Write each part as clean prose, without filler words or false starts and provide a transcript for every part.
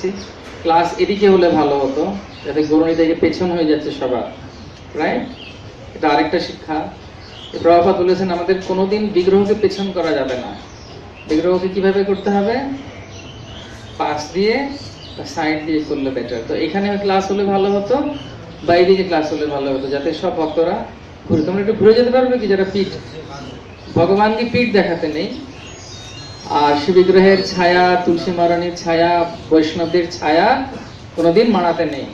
দিচ্ছি, ক্লাস এদিকে হলে ভালো হতো, যাতে গণিত থেকে পেছন হয়ে যাচ্ছে সবার, রাইট? এটা আরেকটা শিক্ষা। প্রভুপাদ বলেছেন আমাদের কোনোদিন বিগ্রহকে পেছন করা যাবে না, বিগ্রহকে কিভাবে করতে হবে, পাশ দিয়ে সাইড দিয়ে করলে বেটার। তো এখানে ক্লাস হলে ভালো হতো বা এইদিকে ক্লাস হলে ভালো হতো, যাতে সব ভক্তরা ঘুরে। তোমরা একটু ঘুরে যেতে পারবে কি, যারা পিঠ, ভগবানকে পিঠ দেখাতে নেই, আর শিব বিগ্রহের ছায়া, তুলসী মহারানীর ছায়া, বৈষ্ণবদের ছায়া কোনোদিন মানাতে নেই।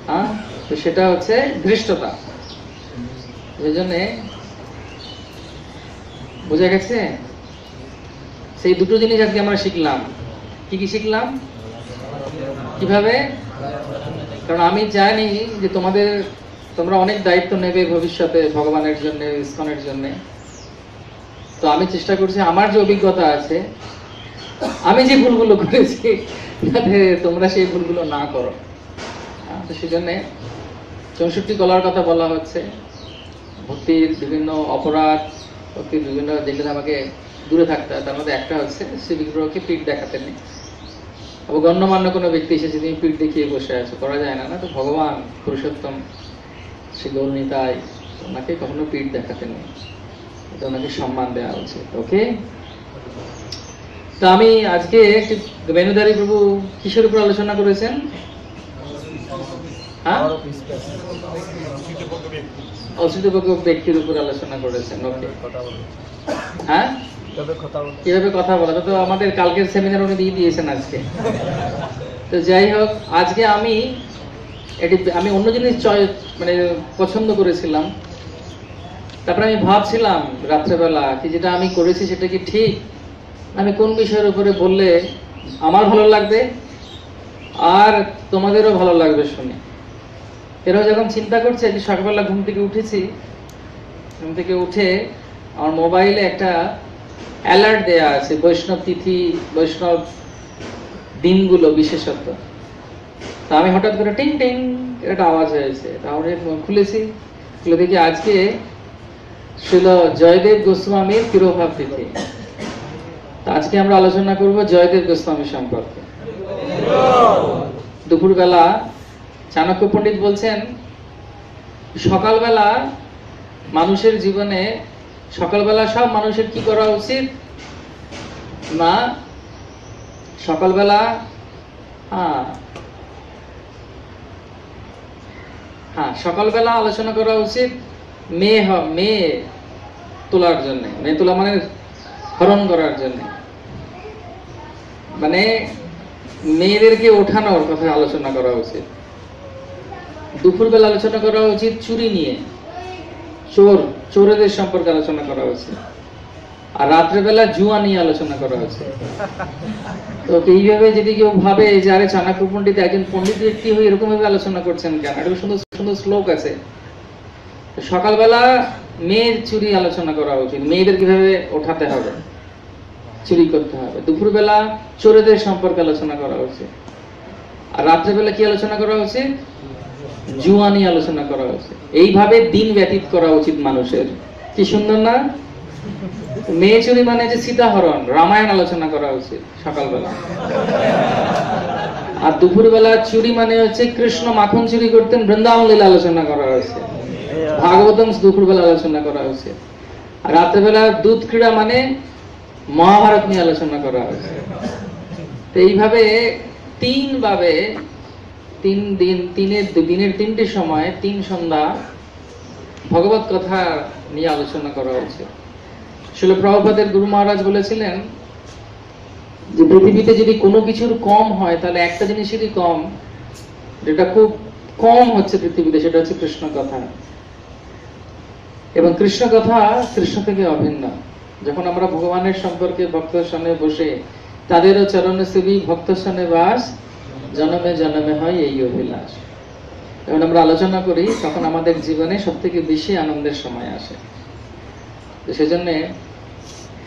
হ্যাঁ, তো সেটা হচ্ছে ধৃষ্টতা। এই জন্যে বোঝা গেছে, সেই দুটো জিনিস আজকে আমরা শিখলাম। কি কি শিখলাম, কিভাবে? কারণ আমি জানি যে তোমরা অনেক দায়িত্ব নেবে ভবিষ্যতে ভগবানের জন্য, ইসকনের জন্য। তো আমি চেষ্টা করছি আমার যে অভিজ্ঞতা আছে, আমি যে ভুলগুলো করেছি যাতে তোমরা সেই ভুলগুলো না করো। তো সেই জন্যে 64 কলার কথা বলা হচ্ছে, ভক্তির বিভিন্ন অপরাধ, ভক্তির বিভিন্ন যেগুলো আমাকে দূরে থাকতে হয়, তার মধ্যে একটা হচ্ছে শ্রী বিগ্রহকে পিঠ দেখাতে নেই। গণ্যমান্য কোনো ব্যক্তি এসেছে, তুমি পিঠ দেখিয়ে বসে আছো, করা যায় না। না, তো ভগবান পুরুষোত্তম শ্রী গৌরনীতাই, ওনাকে কখনো পিঠ দেখাতে নেই, ওনাকে সম্মান দেওয়া উচিত। ওকে, তো আমি আজকে বেনুধারী প্রভু কিসের উপর আলোচনা করেছেন? হ্যাঁ, অসুবিধাপূর্ণ ব্যক্তির উপর আলোচনা করেছেন। ওকে, হ্যাঁ, কিভাবে কথা বলা, তো আমাদের কালকের সেমিনার উনি দিয়ে দিয়েছেন আজকে। তো যাই হোক, আজকে আমি অন্য জিনিস মানে পছন্দ করেছিলাম। তারপরে আমি ভাবছিলাম রাত্রেবেলা কি যেটা আমি করেছি সেটা কি ঠিক, আমি কোন বিষয়ের উপরে বললে আমার ভালো লাগবে আর তোমাদেরও ভালো লাগবে শুনে। এরাও যখন চিন্তা করছে, যে সকালবেলা ঘুম থেকে উঠেছি, ঘুম থেকে উঠে আমার মোবাইলে একটা অ্যালার্ট দেয়া আছে বৈষ্ণব তিথি, বৈষ্ণব দিনগুলো বিশেষত। তা আমি হঠাৎ করে টিং টিং একটা আওয়াজ হয়েছে, তাহলে খুলেছি, খুলে দেখি আজকে ছিল জয়দেব গোস্বামীর তিরোভাব তিথি। আজকে আমরা আলোচনা করব জয়দেব গোস্বামী সম্পর্কে। দুপুরবেলা চাণক্য পণ্ডিত বলছেন, সকালবেলা মানুষের জীবনে, সকালবেলা সব মানুষের কি করা উচিত না, সকালবেলা সকালবেলা আলোচনা করা উচিত মেয়ে তোলার জন্য, মেয়ে তোলা মানে হরণ করার জন্য, মানে মেয়েদেরকে ওঠানোর কথা আলোচনা করা উচিত। দুপুরবেলা আলোচনা করা উচিত চুরি নিয়ে, চোরেদের সম্পর্কে আলোচনা করা উচিত। আর রাত্রেবেলা জুয়া নিয়ে আলোচনা করা হচ্ছে। তো এইভাবে যদি কেউ ভাবে যে আরে চাণক্য পণ্ডিত একজন পণ্ডিত ব্যক্তি হয়ে এরকম ভাবে আলোচনা করছেন কেন, এটা সুন্দর সুন্দর শ্লোক আছে। সকালবেলা মেয়ের চুরি আলোচনা করা উচিত, মেয়েদের কিভাবে ওঠাতে হবে, চুরি করতে হবে। দুপুরবেলা চোরেদের সম্পর্কে আলোচনা করা উচিত। আর রাত্রেবেলা কি আলোচনা করা উচিত, জুয়া নিয়ে আলোচনা করা উচিত। এইভাবে দিন ব্যতীত করা উচিত মানুষের। কি সুন্দর না? মেয়ে চুরি মানে যে সীতাহরণ, রামায়ণ আলোচনা করা উচিত সকালবেলা। আর দুপুরবেলা চুরি মানে হচ্ছে কৃষ্ণ মাখন চুরি করতেন, বৃন্দাবন লীলা আলোচনা করা হয়েছে, ভাগবতম দুপুরবেলা আলোচনা করা হয়েছে। আর রাত্রেবেলা দুধ ক্রীড়া মানে মহাভারত নিয়ে আলোচনা করা হয়েছে। তো এইভাবে দিনের 3টে সময়, 3 সন্ধ্যা ভগবত কথা নিয়ে আলোচনা করা হয়েছে। শিল প্রভুপাদের গুরু মহারাজ বলেছিলেন যে পৃথিবীতে যদি কোনো কিছুর কম হয় তাহলে একটা জিনিসেরই কম, যেটা খুব কম হচ্ছে পৃথিবীতে, সেটা হচ্ছে কৃষ্ণ কথা। এবং কৃষ্ণ কথা কৃষ্ণ থেকে অভিন্ন। যখন আমরা ভগবানের সম্পর্কে ভক্তের সামনে বসে তাদেরও চরণে সেবী ভক্ত সামনে বাস, জনমে জনমে হয় এই অভিলাষ, যখন আমরা আলোচনা করি তখন আমাদের জীবনে সব থেকে বেশি আনন্দের সময় আসে। সেজন্য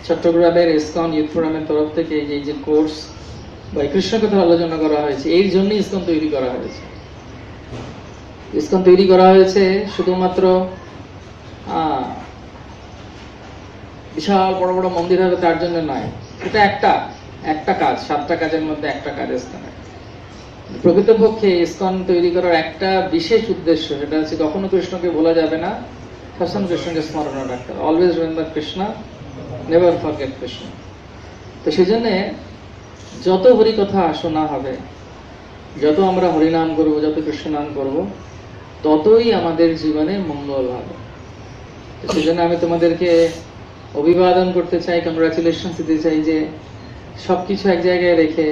চট্টগ্রামের ইসকন ইউথ ফোরামের তরফ থেকে এই যে কোর্স বা কৃষ্ণ কথা আলোচনা করা হয়েছে, এই জন্য ইসকন তৈরি করা হয়েছে। ইসকন তৈরি করা হয়েছে শুধুমাত্র বিশাল বড় বড় মন্দির হবে তার জন্য নয়। এটা একটা কাজ, 7টা কাজের মধ্যে একটা কাজ ইসকনের। প্রকৃতপক্ষে ইসকন তৈরি করার একটা বিশেষ উদ্দেশ্য, সেটা হচ্ছে কখনো কৃষ্ণকে বলা যাবে না, সবসময় কৃষ্ণকে স্মরণ রাখতে হবে। Always remember Krishna, never forget Krishna. তো সেই জন্য যত হরি কথা শোনা হবে, যত আমরা হরিনাম করবো, যত কৃষ্ণ নাম করবো, ততই আমাদের জীবনে মঙ্গল হবে। সেই জন্য আমি তোমাদেরকে অভিবাদন করতে চাই, কংগ্রাচুলেশন দিতে চাই যে সবকিছু এক জায়গায় রেখে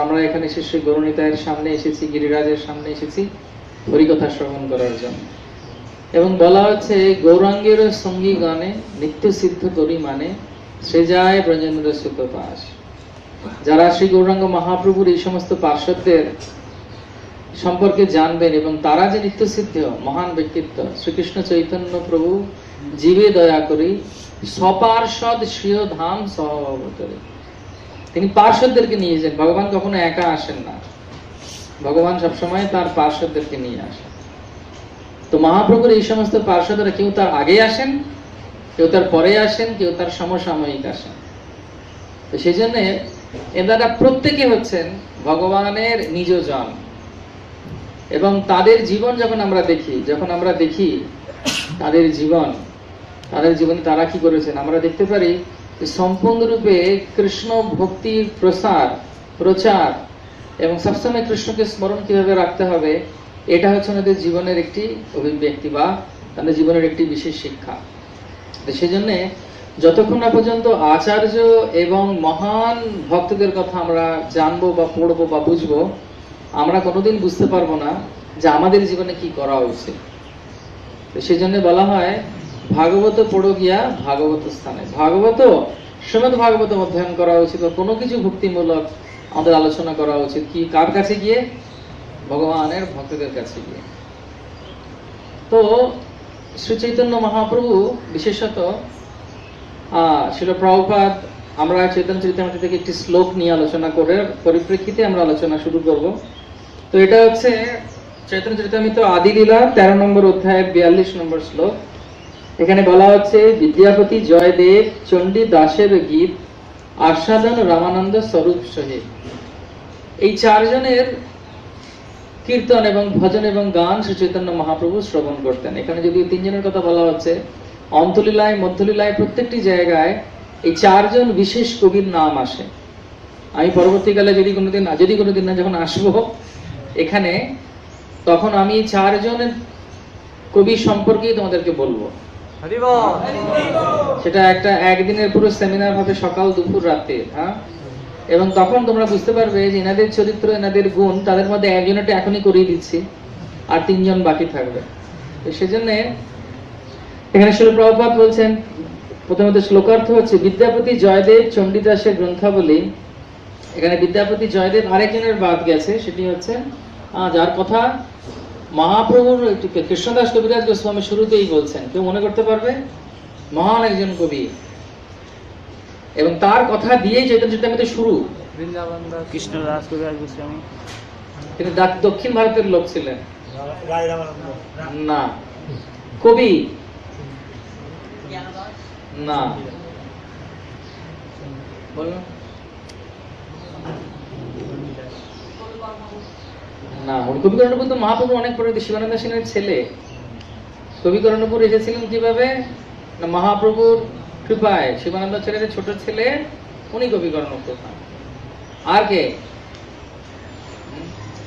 আমরা এখানে এসেছি, গৌরনীতায়ের সামনে এসেছি, গিরিরাজের সামনে এসেছি হরিকথা শ্রবণ করার জন্য। এবং বলা হচ্ছে গৌরাঙ্গের সঙ্গী গানে নিত্য সিদ্ধ করি মানে সে যায় ব্রজেন্দ্র সুত পাশ। যারা শ্রী গৌরাঙ্গ মহাপ্রভুর এই সমস্ত পার্শ্বদের সম্পর্কে জানবেন এবং তারা যে নিত্য সিদ্ধ মহান ব্যক্তিত্ব, শ্রীকৃষ্ণ চৈতন্য প্রভু জীবে দয়া করি সপার্ষদ শ্রীয় ধাম সহবতরে। তিনি পার্শ্বদেরকে নিয়ে যান। ভগবান কখনো একা আসেন না, ভগবান সবসময় তার পার্শ্বদেরকে নিয়ে আসেন। তো মহাপ্রভুর এই সমস্ত পার্শ্বদরা কেউ তার আগে আসেন, কেউ তার পরে আসেন, কেউ তার সমসাময়িক আসেন। তো সেই জন্য এনারা প্রত্যেকে হচ্ছেন ভগবানের নিজজন। এবং তাদের জীবন যখন আমরা দেখি তাদের জীবনে তারা কি করেছেন, আমরা দেখতে পারি সম্পূর্ণরূপে কৃষ্ণ ভক্তির প্রচার এবং সবসময় কৃষ্ণকে স্মরণ কিভাবে রাখতে হবে, এটা হচ্ছে ওনাদের জীবনের একটি অভিব্যক্তি বা তাদের জীবনের একটি বিশেষ শিক্ষা। সেই জন্যে যতক্ষণ না পর্যন্ত আচার্য এবং মহান ভক্তদের কথা আমরা জানবো বা পড়বো বা বুঝবো, আমরা কোনোদিন বুঝতে পারবো না যে আমাদের জীবনে কি করা উচিত। সেই জন্য বলা হয় ভাগবত পড়ো গিয়া ভাগবত স্থানে। শ্রীমদ ভাগবত অধ্যয়ন করা উচিত বা কোনো কিছু ভক্তিমূলক আমাদের আলোচনা করা উচিত কি কার কাছে গিয়ে? ভগবানের ভক্তদের কাছে গিয়ে। তো শ্রী চৈতন্য মহাপ্রভু বিশেষত শিল প্রভুপাদ, আমরা চৈতন্য চরিতামৃত থেকে একটি শ্লোক নিয়ে আলোচনা করে পরিপ্রেক্ষিতে আমরা আলোচনা শুরু করব। তো এটা হচ্ছে চৈতন্য চরিতামৃত আদি লীলা 13 নম্বর অধ্যায়ের 42 নম্বর শ্লোক। এখানে বলা হচ্ছে বিদ্যাপতি জয়দেব চণ্ডী দাসের গীত আস্বাদন রামানন্দ স্বরূপ সহিত। এই চারজনের কীর্তন এবং ভজন এবং গান শ্রী চৈতন্য মহাপ্রভু শ্রবণ করতেন। এখানে যদি তিনজনের কথা বলা হচ্ছে, অন্তলীলায় মধ্যলীলায় প্রত্যেকটি জায়গায় এই চারজন বিশেষ কবির নাম আসে। আমি পরবর্তীকালে যদি কোনোদিন না যখন আসবো এখানে, তখন আমি চারজনের কবি সম্পর্কেই তোমাদেরকে বলবো। সেটা একটা একদিনের পুরো সেমিনার হবে, সকাল দুপুর রাতে। এবং তখন তোমরা বুঝতে পারবে যে এনাদের চরিত্র, এনাদের গুণ, তাদের মধ্যে একজনটা এখনই করিয়ে দিচ্ছি, আর 3 জন বাকি থাকবে। সেজন্য এখানে শিল প্রভুপাদ বলছেন, প্রথমত শ্লোকার্থ হচ্ছে বিদ্যাপতি জয়দেব চণ্ডীদাসের গ্রন্থাবলী। এখানে বিদ্যাপতি জয়দেব আরেকজনের বাদ গেছে, সেটি হচ্ছে যার কথা মহাপ্রভুর কৃষ্ণদাস কবিরাজ গোস্বামী শুরুতেই বলছেন। কেউ মনে করতে পারবে? মহান একজন কবি, এবং তার কথা দিয়েই চৈতন্য চরিতামৃত শুরু। কৃষ্ণদাস কবিরাজ গোস্বামী তিনি দক্ষিণ ভারতের লোক ছিলেন না, কবি না, বলো না। কবি কর্ণপুর তো মহাপ্রভু অনেক পরে শিবানন্দ সেনের ছেলে। কবি কর্ণপুর এসেছিলেন কিভাবে না, মহাপ্রভুর কৃপায়। শিবানন্দ সেনের ছোট ছেলে উনি কবি কর্ণপুর। আর কে?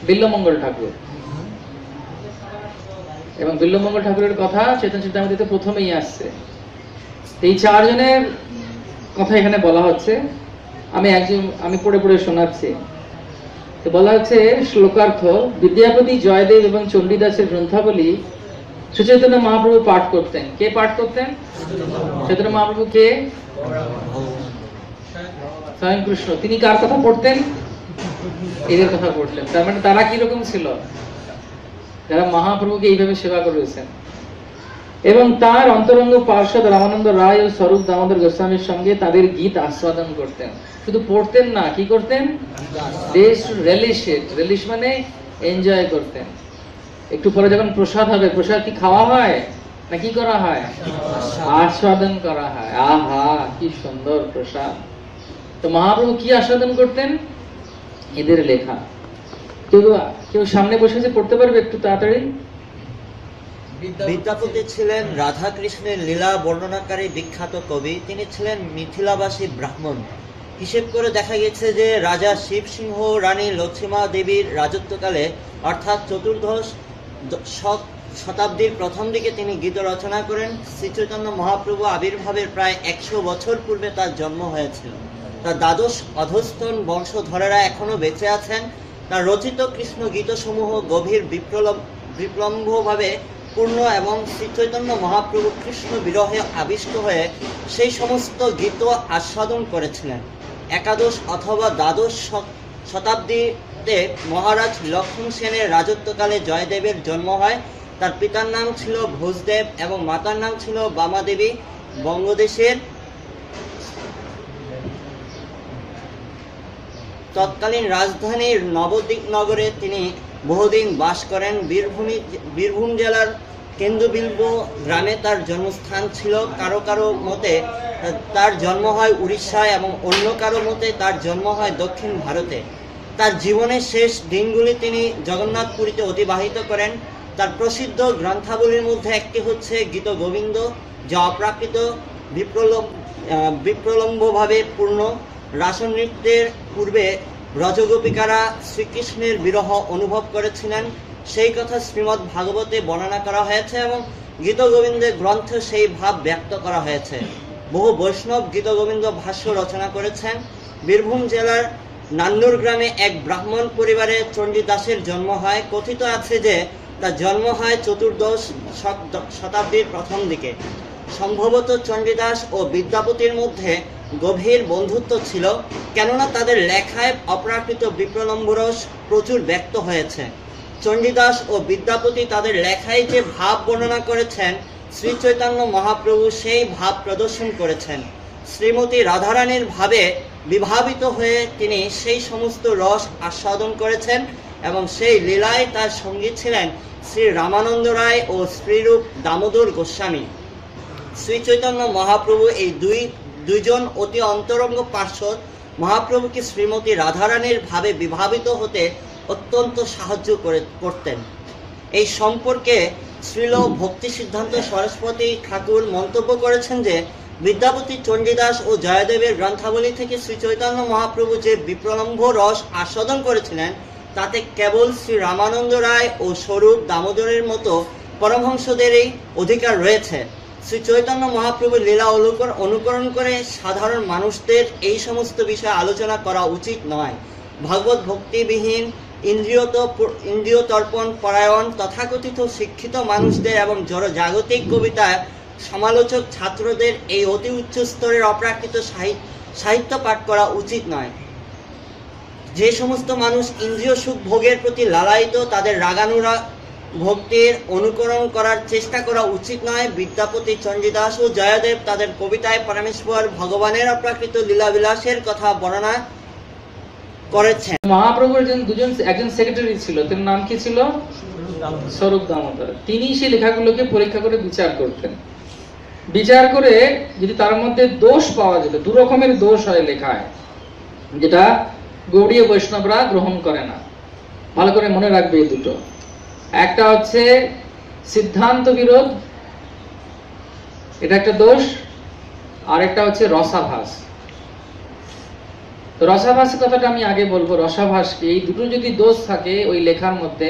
বিল্লমঙ্গল ঠাকুর। এবং বিল্লমঙ্গল ঠাকুরের কথা চৈতন্য চরিতামৃতে প্রথমেই আসছে। এই চারজনের কথা এখানে বলা হচ্ছে। আমি পড়ে পড়ে শোনাচ্ছি। তো বলা হচ্ছে শ্লোকার্থ, বিদ্যাপতি জয়দেব এবং চণ্ডীদাসের গ্রন্থাবলী শ্রী চৈতন্য মহাপ্রভু পাঠ করতেন। কে পাঠ করতেন? চৈতন্য মহাপ্রভু কে? স্বয়ং কৃষ্ণ। তিনি কার কথা পড়তেন? এদের কথা পড়তেন। তার মানে তারা কিরকম ছিল? যারা মহাপ্রভুকে এইভাবে সেবা করেছেন। এবং তার অন্তরঙ্গ পার্ষদ রামানন্দ রায় ও স্বরূপ দামোদর গোস্বামীর সঙ্গে তাদের গীত আস্বাদন করতেন। শুধু পড়তেন না, কি করতেন? রিলিশ মানে এনজয় করতেন। একটু পরে যখন প্রসাদ হবে, প্রসাদ কি খাওয়া হয় না কি করা হয়? আস্বাদন করা হয়। আহা, কি সুন্দর প্রসাদ। তো মহাপ্রভু কি আস্বাদন করতেন? এদের লেখা। কেউ কেউ সামনে বসে যে পড়তে পারবে একটু তাড়াতাড়ি? বিদ্যাপতি ছিলেন রাধাকৃষ্ণের লীলা বর্ণনাকারী বিখ্যাত কবি। তিনি ছিলেন মিথিলাবাসী ব্রাহ্মণ। হিসেব করে দেখা গেছে যে রাজা শিব সিংহ রানী লক্ষ্মীমা দেবীর রাজত্বকালে অর্থাৎ চতুর্দশ শতাব্দীর প্রথম দিকে তিনি গীত রচনা করেন। শ্রী চৈতন্য মহাপ্রভু আবির্ভাবের প্রায় 100 বছর পূর্বে তার জন্ম হয়েছিল। তার দ্বাদশ অধস্তন বংশধরেরা এখনো বেঁচে আছেন। তার রচিত কৃষ্ণ গীতসমূহ গভীর বিপ্লম্বভাবে পূর্ণ এবং শ্রী চৈতন্য মহাপ্রভু কৃষ্ণ বিরহে আবিষ্ট হয়ে সেই সমস্ত গীত আস্বাদন করেছিলেন। একাদশ অথবা দ্বাদশ শতাব্দীতে মহারাজ লক্ষ্মণ সেনের রাজত্বকালে জয়দেবের জন্ম হয়। তার পিতার নাম ছিল ভোজদেব এবং মাতার নাম ছিল বামাদেবী। বঙ্গদেশের তৎকালীন রাজধানীর নবদ্বীপনগরে তিনি বহুদিন বাস করেন। বীরভূম জেলার কেন্দুবিল্ব গ্রামে তার জন্মস্থান ছিল। কারো কারো মতে তার জন্ম হয় উড়িষ্যায় এবং অন্য কারো মতে তার জন্ম হয় দক্ষিণ ভারতে। তার জীবনের শেষ দিনগুলি তিনি জগন্নাথপুরীতে অতিবাহিত করেন। তার প্রসিদ্ধ গ্রন্থাবলীর মধ্যে একটি হচ্ছে গীত গোবিন্দ, যা অপ্রাকৃত বিপ্রলম্বভাবে পূর্ণ। রাসনৃত্যের পূর্বে ব্রজগোপিকারা শ্রীকৃষ্ণের বিরহ অনুভব করেছিলেন, সেই কথা শ্রীমদ্ ভাগবতে বর্ণনা করা হয়েছে এবং গীতগোবিন্দের গ্রন্থে সেই ভাব ব্যক্ত করা হয়েছে। বহু বৈষ্ণব গীতগোবিন্দ ভাষ্য রচনা করেছেন। বীরভূম জেলার নান্নুর গ্রামে এক ব্রাহ্মণ পরিবারে চণ্ডীদাসের জন্ম হয়। কথিত আছে যে তার জন্ম হয় চতুর্দশ শতাব্দীর প্রথম দিকে। সম্ভবত চণ্ডীদাস ও বিদ্যাপতির মধ্যে গভীর বন্ধুত্ব ছিল, কেননা তাদের লেখায় অপ্রাকৃত বিপ্রলম্বরস প্রচুর ব্যক্ত হয়েছে। চণ্ডীদাস ও বিদ্যাপতি তাদের লেখায় যে ভাব বর্ণনা করেছেন, শ্রী চৈতন্য মহাপ্রভু সেই ভাব প্রদর্শন করেছেন। শ্রীমতী রাধারানীর ভাবে বিভাবিত হয়ে তিনি সেই সমস্ত রস আস্বাদন করেছেন এবং সেই লীলায় তার সঙ্গী ছিলেন শ্রী রামানন্দ রায় ও শ্রীরূপ দামোদর গোস্বামী। শ্রী চৈতন্য মহাপ্রভু এই দুইজন অতি অন্তরঙ্গ পার্শ্বদ মহাপ্রভুকে শ্রীমতী রাধারানীর ভাবে বিভাবিত হতে অত্যন্ত সাহায্য করতেন। এই সম্পর্কে শ্রীল ভক্তি সিদ্ধান্ত সরস্বতী ঠাকুর মন্তব্য করেছেন যে বিদ্যাপতি, চণ্ডীদাস ও জয়দেবের গ্রন্থাবলী থেকে শ্রী চৈতন্য মহাপ্রভু যে বিপ্রলম্ব রস আস্বাদন করেছিলেন, তাতে কেবল শ্রী রামানন্দ রায় ও স্বরূপ দামোদরের মতো পরমহংসদেরই অধিকার রয়েছে। শ্রী চৈতন্য মহাপ্রভুর লীলা অনুকরণ করে সাধারণ মানুষদের এই সমস্ত বিষয়ে আলোচনা করা উচিত নয়। ভগবত ভক্তিবিহীন ইন্দ্রিয় তর্পণ পরায়ণ তথাকথিত শিক্ষিত মানুষদের এবং জাগতিক কবিতার সমালোচক ছাত্রদের এই অতি উচ্চ স্তরের অপ্রাকৃত সাহিত্য পাঠ করা উচিত নয়। যে সমস্ত মানুষ ইন্দ্রিয় সুখ ভোগের প্রতি লালায়িত, তাদের রাগানুরাগ ভক্তির অনুকরণ করার চেষ্টা করা উচিত নয়। বিদ্যাপতি, চণ্ডীদাস ও জয়দেব তাদের কবিতায় পরমেশ্বর ভগবানের অপ্রাকৃত লীলাবিলাসের কথা বর্ণনা করেছেন। মহাপ্রভুর একজন সেক্রেটারি ছিল, তার নাম কি ছিল? স্বরূপ দামোদর। তিনি সেই লেখাগুলোকে পরীক্ষা করে বিচার করতেন। বিচার করে যদি তার মধ্যে দোষ পাওয়া যেত, দু রকমের দোষ হয় লেখায়, যেটা গৌড়ীয় বৈষ্ণবরা গ্রহণ করে না। ভালো করে মনে রাখবে এই দুটো। একটা হচ্ছে সিদ্ধান্ত বিরোধ, এটা একটা দোষ, আর একটা হচ্ছে রসাভাস। রসাভাসের কথাটা আমি আগে বলবো। রসাভাস কি? এই দুটো যদি দোষ থাকে ওই লেখার মধ্যে,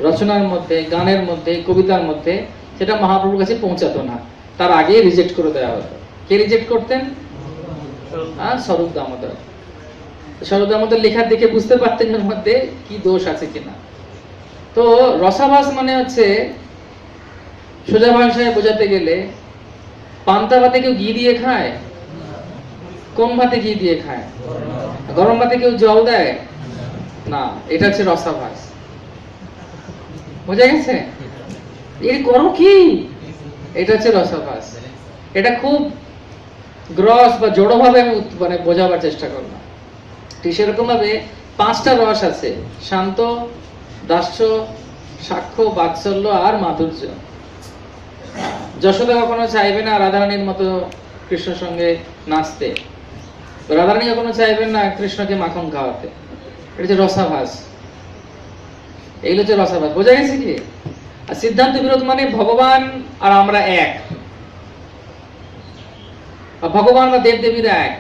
রচনার মধ্যে, গানের মধ্যে, কবিতার মধ্যে, সেটা মহাপ্রভুর কাছে পৌঁছাতো না, তার আগে রিজেক্ট করে দেওয়া হতো। কে রিজেক্ট করতেন? স্বরূপ দামোদর। স্বরূপ দামোদর লেখার দেখে বুঝতে পারতেন এর মধ্যে কি দোষ আছে কিনা। তো রসাভাস মানে হচ্ছে, সোজা ভাষায় বোঝাতে গেলে, পান্তা ভাতে কেউ ঘি দিয়ে খায়? কোন ভাতে ঘি দিয়ে খায়? গরম ভাতে কেউ জল দেয় না। এটা হচ্ছে রসাভাস। বোঝা গেছে? এর করো কি? এটা হচ্ছে রসাভাস। এটা খুব গ্রস বা জড়ভাবে আমি মানে বোঝাবার চেষ্টা করলাম। ঠিক সেরকম ভাবে 5টা রস আছে: শান্ত, দাস্য, সাক্ষ্য, বাৎসল্য আর মাধুর্য। যশোদা কখনো চাইবে না রাধারানীর মতো কৃষ্ণের সঙ্গে নাচতে, রাধারানী কখনো চাইবেন না কৃষ্ণকে মাখন খাওয়াতে। এটা হচ্ছে রসাভাস। এগুলো হচ্ছে রসাভাস। বোঝা গেছে কি? আর সিদ্ধান্ত বিরোধ মানে ভগবান আর আমরা এক, ভগবান বা দেব দেবীরা এক।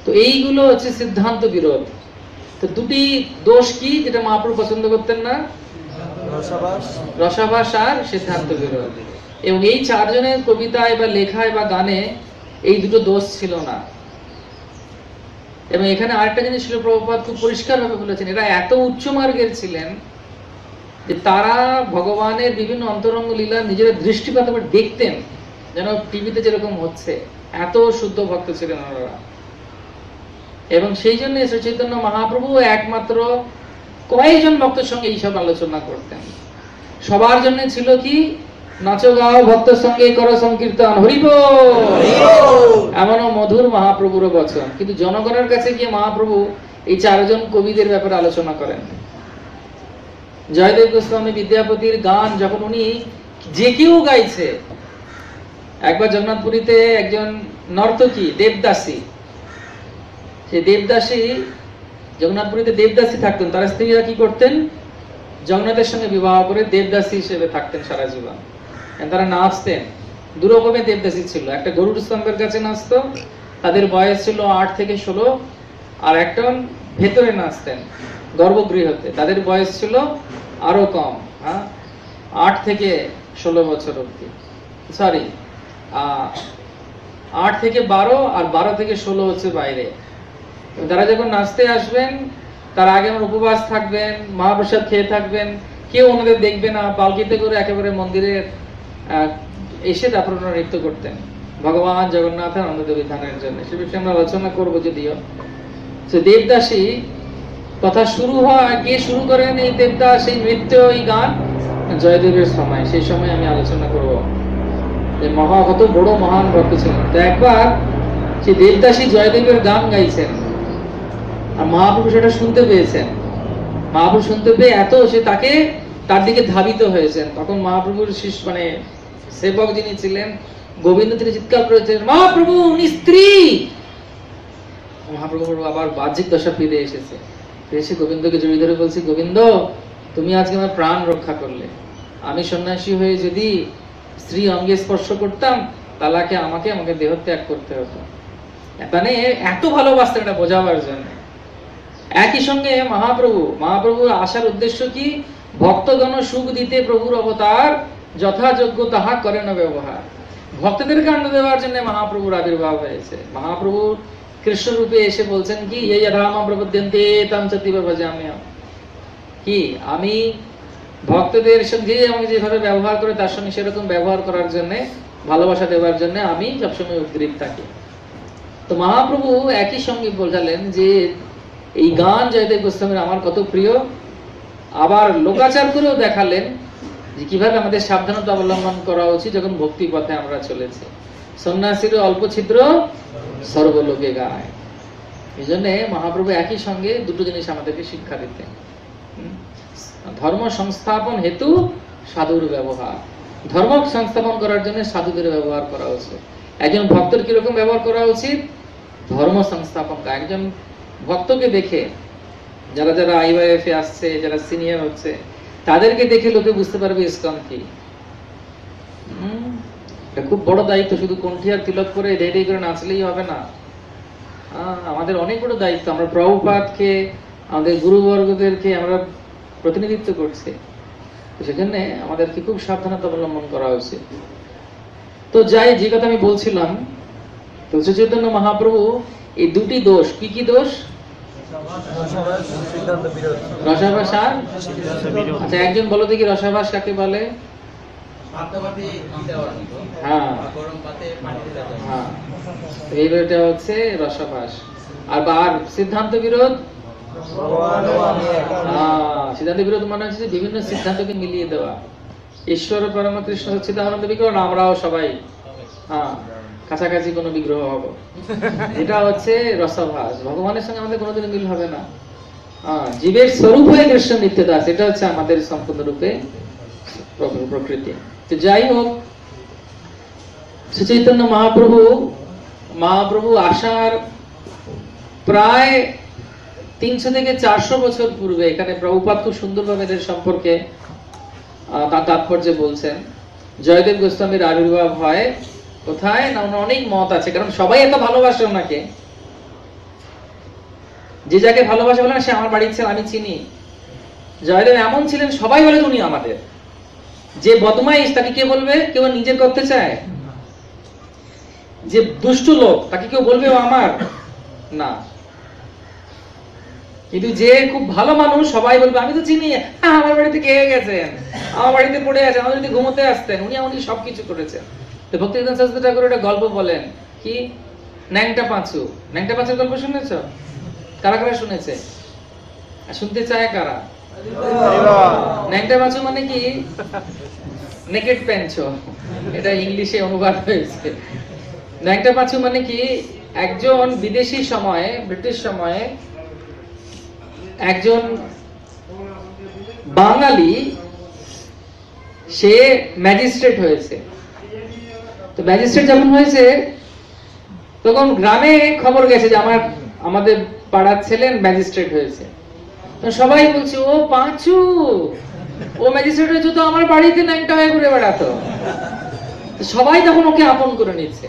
তো এইগুলো হচ্ছে সিদ্ধান্ত বিরোধ। তো দুটি দোষ কি যেটা মহাপ্রভু পছন্দ করতেন না? রসাভাস আর সিদ্ধান্ত বিরোধ। এবং এই চারজনের কবিতায় বা লেখায় বা গানে এই দুটো দোষ ছিল না। এবং এখানে আরেকটা জিনিস ছিল, প্রভুপাদ খুব পরিষ্কার ভাবে বলেছেন, এরা এত উচ্চ মার্গের ছিলেন যে তারা ভগবানের বিভিন্ন অন্তরঙ্গ লীলা নিজেরা দৃষ্টিপাত করে দেখতেন, যেন টিভিতে যেরকম হচ্ছে। এত শুদ্ধ ভক্ত ছিলেন ওনারা। এবং সেই জন্য শ্রী চৈতন্য মহাপ্রভু একমাত্র কয়েকজন ভক্তের সঙ্গে এইসব আলোচনা করতেন। সবার জন্য ছিল কি, নাচো গাও ভক্তের সঙ্গে করো সংকীর্তন, হরিবোল, এমনও মধুর মহাপ্রভুর বচন। কিন্তু জনগণের কাছে গিয়ে মহাপ্রভু এই চারজন কবিদের ব্যাপারে আলোচনা করেন। জয়দেব গোস্বামী বিদ্যাপতির গান যখন উনি যে কেউ গাইছে, একবার জগন্নাথপুরীতে একজন নর্তকী দেবদাসী, সেই দেবদাসী জগন্নাথপুরীতে দেবদাসী থাকতেন, তার স্ত্রীরা কি করতেন, জগন্নাথের সঙ্গে বিবাহ করে দেবদাসী হিসেবে থাকতেন সারা জীবন। তারা নাচতেন, দু রকমের দেবদাসী ছিল। একটা গরুর স্তম্ভের কাছে নাচতো, তাদের বয়স ছিল 8 থেকে 16, আর একটা ভেতরে নাচতেন গর্ভগৃহতে, তাদের বয়স ছিল আরো কম, 8 থেকে 16 বছর অব্দি, সরি 8 থেকে 12 আর 12 থেকে 16 হচ্ছে বাইরে। তারা যখন নাচতে আসবেন তার আগে আমার উপবাস থাকবেন, মহাপ্রসাদ খেয়ে থাকবেন, কেউ ওনাদের দেখবে না, পালকিতে করে একেবারে মন্দিরে এসে তারপর ওনারা নৃত্য করতেন ভগবান জগন্নাথের আনন্দ বিধানের জন্য। সে বিষয়ে আমরা আলোচনা করবো যদিও। দেবদাসী কথা শুরু হয়, কে শুরু করেন এই দেবদাস এই নৃত্য এই গান? জয়দেবের সময়। সেই সময় আমি আলোচনা করবো যে কত বড় মহান ভক্ত ছিলেন। তো একবার সেই দেবদাসী জয়দেবের গান গাইছেন, আর মহাপ্রভু সেটা শুনতে পেয়েছেন। মহাপ্রভু শুনতে পেয়ে এত সে তাকে তার দিকে ধাবিত হয়েছেন। তখন মহাপ্রভুর শিষ্য মানে সেবক যিনি ছিলেন গোবিন্দ, তিনি চিৎকার করেছেন, মহাপ্রভু উনি স্ত্রী। মহাপ্রভুর আবার বাহ্যিক দশা ফিরে এসেছে। এসে গোবিন্দকে জড়িয়ে ধরে বলছি, গোবিন্দ তুমি আজকে আমার প্রাণ রক্ষা করলে। আমি সন্ন্যাসী হয়ে যদি স্ত্রী অঙ্গে স্পর্শ করতাম তাহলে আমাকে দেহত্যাগ করতে হতো। মানে এত ভালোবাসতেন, এটা বোঝাবার জন্য। একই সঙ্গে মহাপ্রভুর আসার উদ্দেশ্য কি, ভক্তগণ সুখ দিতে প্রভুর অবতার, যথাযোগ্য তাহা করেন ব্যবহার। ভক্তদেরকে আনন্দ দেওয়ার জন্য মহাপ্রভুর আবির্ভাব হয়েছে। মহাপ্রভু কৃষ্ণ রূপে এসে বলছেন কি, এই রামা প্রপদ্যন্তে তাম সতীব ভজামি, কি আমি ভক্তদের সঙ্গে আমাকে যেভাবে ব্যবহার করে তার সঙ্গে সেরকম ব্যবহার করার জন্য, ভালোবাসা দেওয়ার জন্য আমি সবসময় উদ্গ্রীব থাকি। তো মহাপ্রভু একই সঙ্গে বোঝালেন যে এই গান জয়দেব গোস্বামীর আমার কত প্রিয়। আবার লোকাচার করেও দেখালেন যে কিভাবে আমাদের সাবধানতা অবলম্বন করা উচিত যখন ভক্তি পথে আমরা চলেছি। সন্ন্যাসীর অল্প ছিদ্র সর্বলোকে গায়। এই জন্য মহাপ্রভু একই সঙ্গে দুটো জিনিস আমাদেরকে শিক্ষা দিতেন। ধর্ম সংস্থাপন হেতু সাধুর ব্যবহার। ধর্ম সংস্থাপন করার জন্য সাধুদের ব্যবহার করা উচিত। একজন ভক্তের কিরকম ব্যবহার করা উচিত? ধর্ম সংস্থাপন। একজন ভক্তকে দেখে, যারা যারা IYF এ আসছে, যারা সিনিয়র হচ্ছে, তাদেরকে দেখে লোকে বুঝতে পারবে ইসকন কি। এটা খুব বড় দায়িত্ব। শুধু কণ্ঠী আর তিলক করে রেডি করে নাচলেই হবে না। আমাদের অনেক বড় দায়িত্ব। আমরা প্রভুপাদকে, আমাদের গুরুবর্গদেরকে আমরা প্রতিনিধিত্ব করছি। সেজন্য আমাদেরকে খুব সাবধানতা অবলম্বন করা উচিত। তো যাই, যে কথা আমি বলছিলাম, তো শ্রী চৈতন্য মহাপ্রভু এই দুটি দোষ, কি কি দোষ? রসাভাস আর, আচ্ছা একজন বলো দেখি রসাভাস কাকে বলে? এইটা হচ্ছে রসাভাস। আর সিদ্ধান্ত বিরোধ, সিদ্ধান্ত বিরোধ মানে হচ্ছে বিভিন্ন সিদ্ধান্তকে মিলিয়ে দেওয়া। ঈশ্বর পরম কৃষ্ণ সচ্চিদানন্দ বিগ্রহ, আমরাও সবাই কাছাকাছি কোনো বিগ্রহ হব, এটা হচ্ছে রসাভাস। ভগবানের সঙ্গে আমাদের কোনোদিন মিল হবে না। জীবের স্বরূপ হয়ে কৃষ্ণ নিত্যদাস, এটা হচ্ছে আমাদের সম্পূর্ণরূপে প্রকৃতি। তো যাই হোক, শ্রী চৈতন্য মহাপ্রভু আসার প্রায় 300 থেকে 400 বছর পূর্বে এখানে প্রভুপাদ খুব সুন্দরভাবে এদের সম্পর্কে তার তাৎপর্য বলছেন। জয়দেব গোস্বামীর আবির্ভাব হয় কোথায় না, অনেক মত আছে, কারণ সবাই এত ভালোবাসে ওনাকে। যে যাকে ভালোবাসে বলে সে আমার বাড়ির ছেলে, আমি চিনি। জয়দেব এমন ছিলেন, সবাই বলে উনি আমাদের। যে বদমাইশ তাকে কে বলবে? কেউ নিজের করতে চায়? যে দুষ্টু লোক তাকে কেউ বলবে ও আমার না। কিন্তু যে খুব ভালো মানুষ সবাই বলবে আমি তো চিনি, আমার বাড়িতে কে গেছেন, আমার বাড়িতে পড়ে আছেন, আমার বাড়িতে ঘুমোতে আসতেন, উনি আমাকে সবকিছু করেছেন। তো ভক্তিবিনোদ শাস্ত্রী ঠাকুর একটা গল্প বলেন, কি ন্যাংটা পাঁচু। ন্যাংটা পাঁচুর গল্প শুনেছ? কারা কারা শুনেছে? শুনতে চায় কারা? ন্যাংটা পাঁচু মানে কি? নেকেড পেঞ্চো, এটা ইংলিশে অনুবাদ হয়েছে। ন্যাংটা পাঁচু মানে কি? একজন বিদেশি সময়ে, ব্রিটিশ সময়ে একজন বাঙালি সে ম্যাজিস্ট্রেট হয়েছে। তো ম্যাজিস্ট্রেট যখন হয়েছে তখন গ্রামে খবর গেছে যে আমাদের পাড়ার ছেলে ম্যাজিস্ট্রেট হয়েছে। তো সবাই বলছে ও পাঁচু, ও ম্যাজিস্ট্রেট হয়েছে, তো আমার বাড়িতে ন্যাংটা হয়ে ঘুরে বেড়াতো। সবাই তখন ওকে আপন করে নিচ্ছে,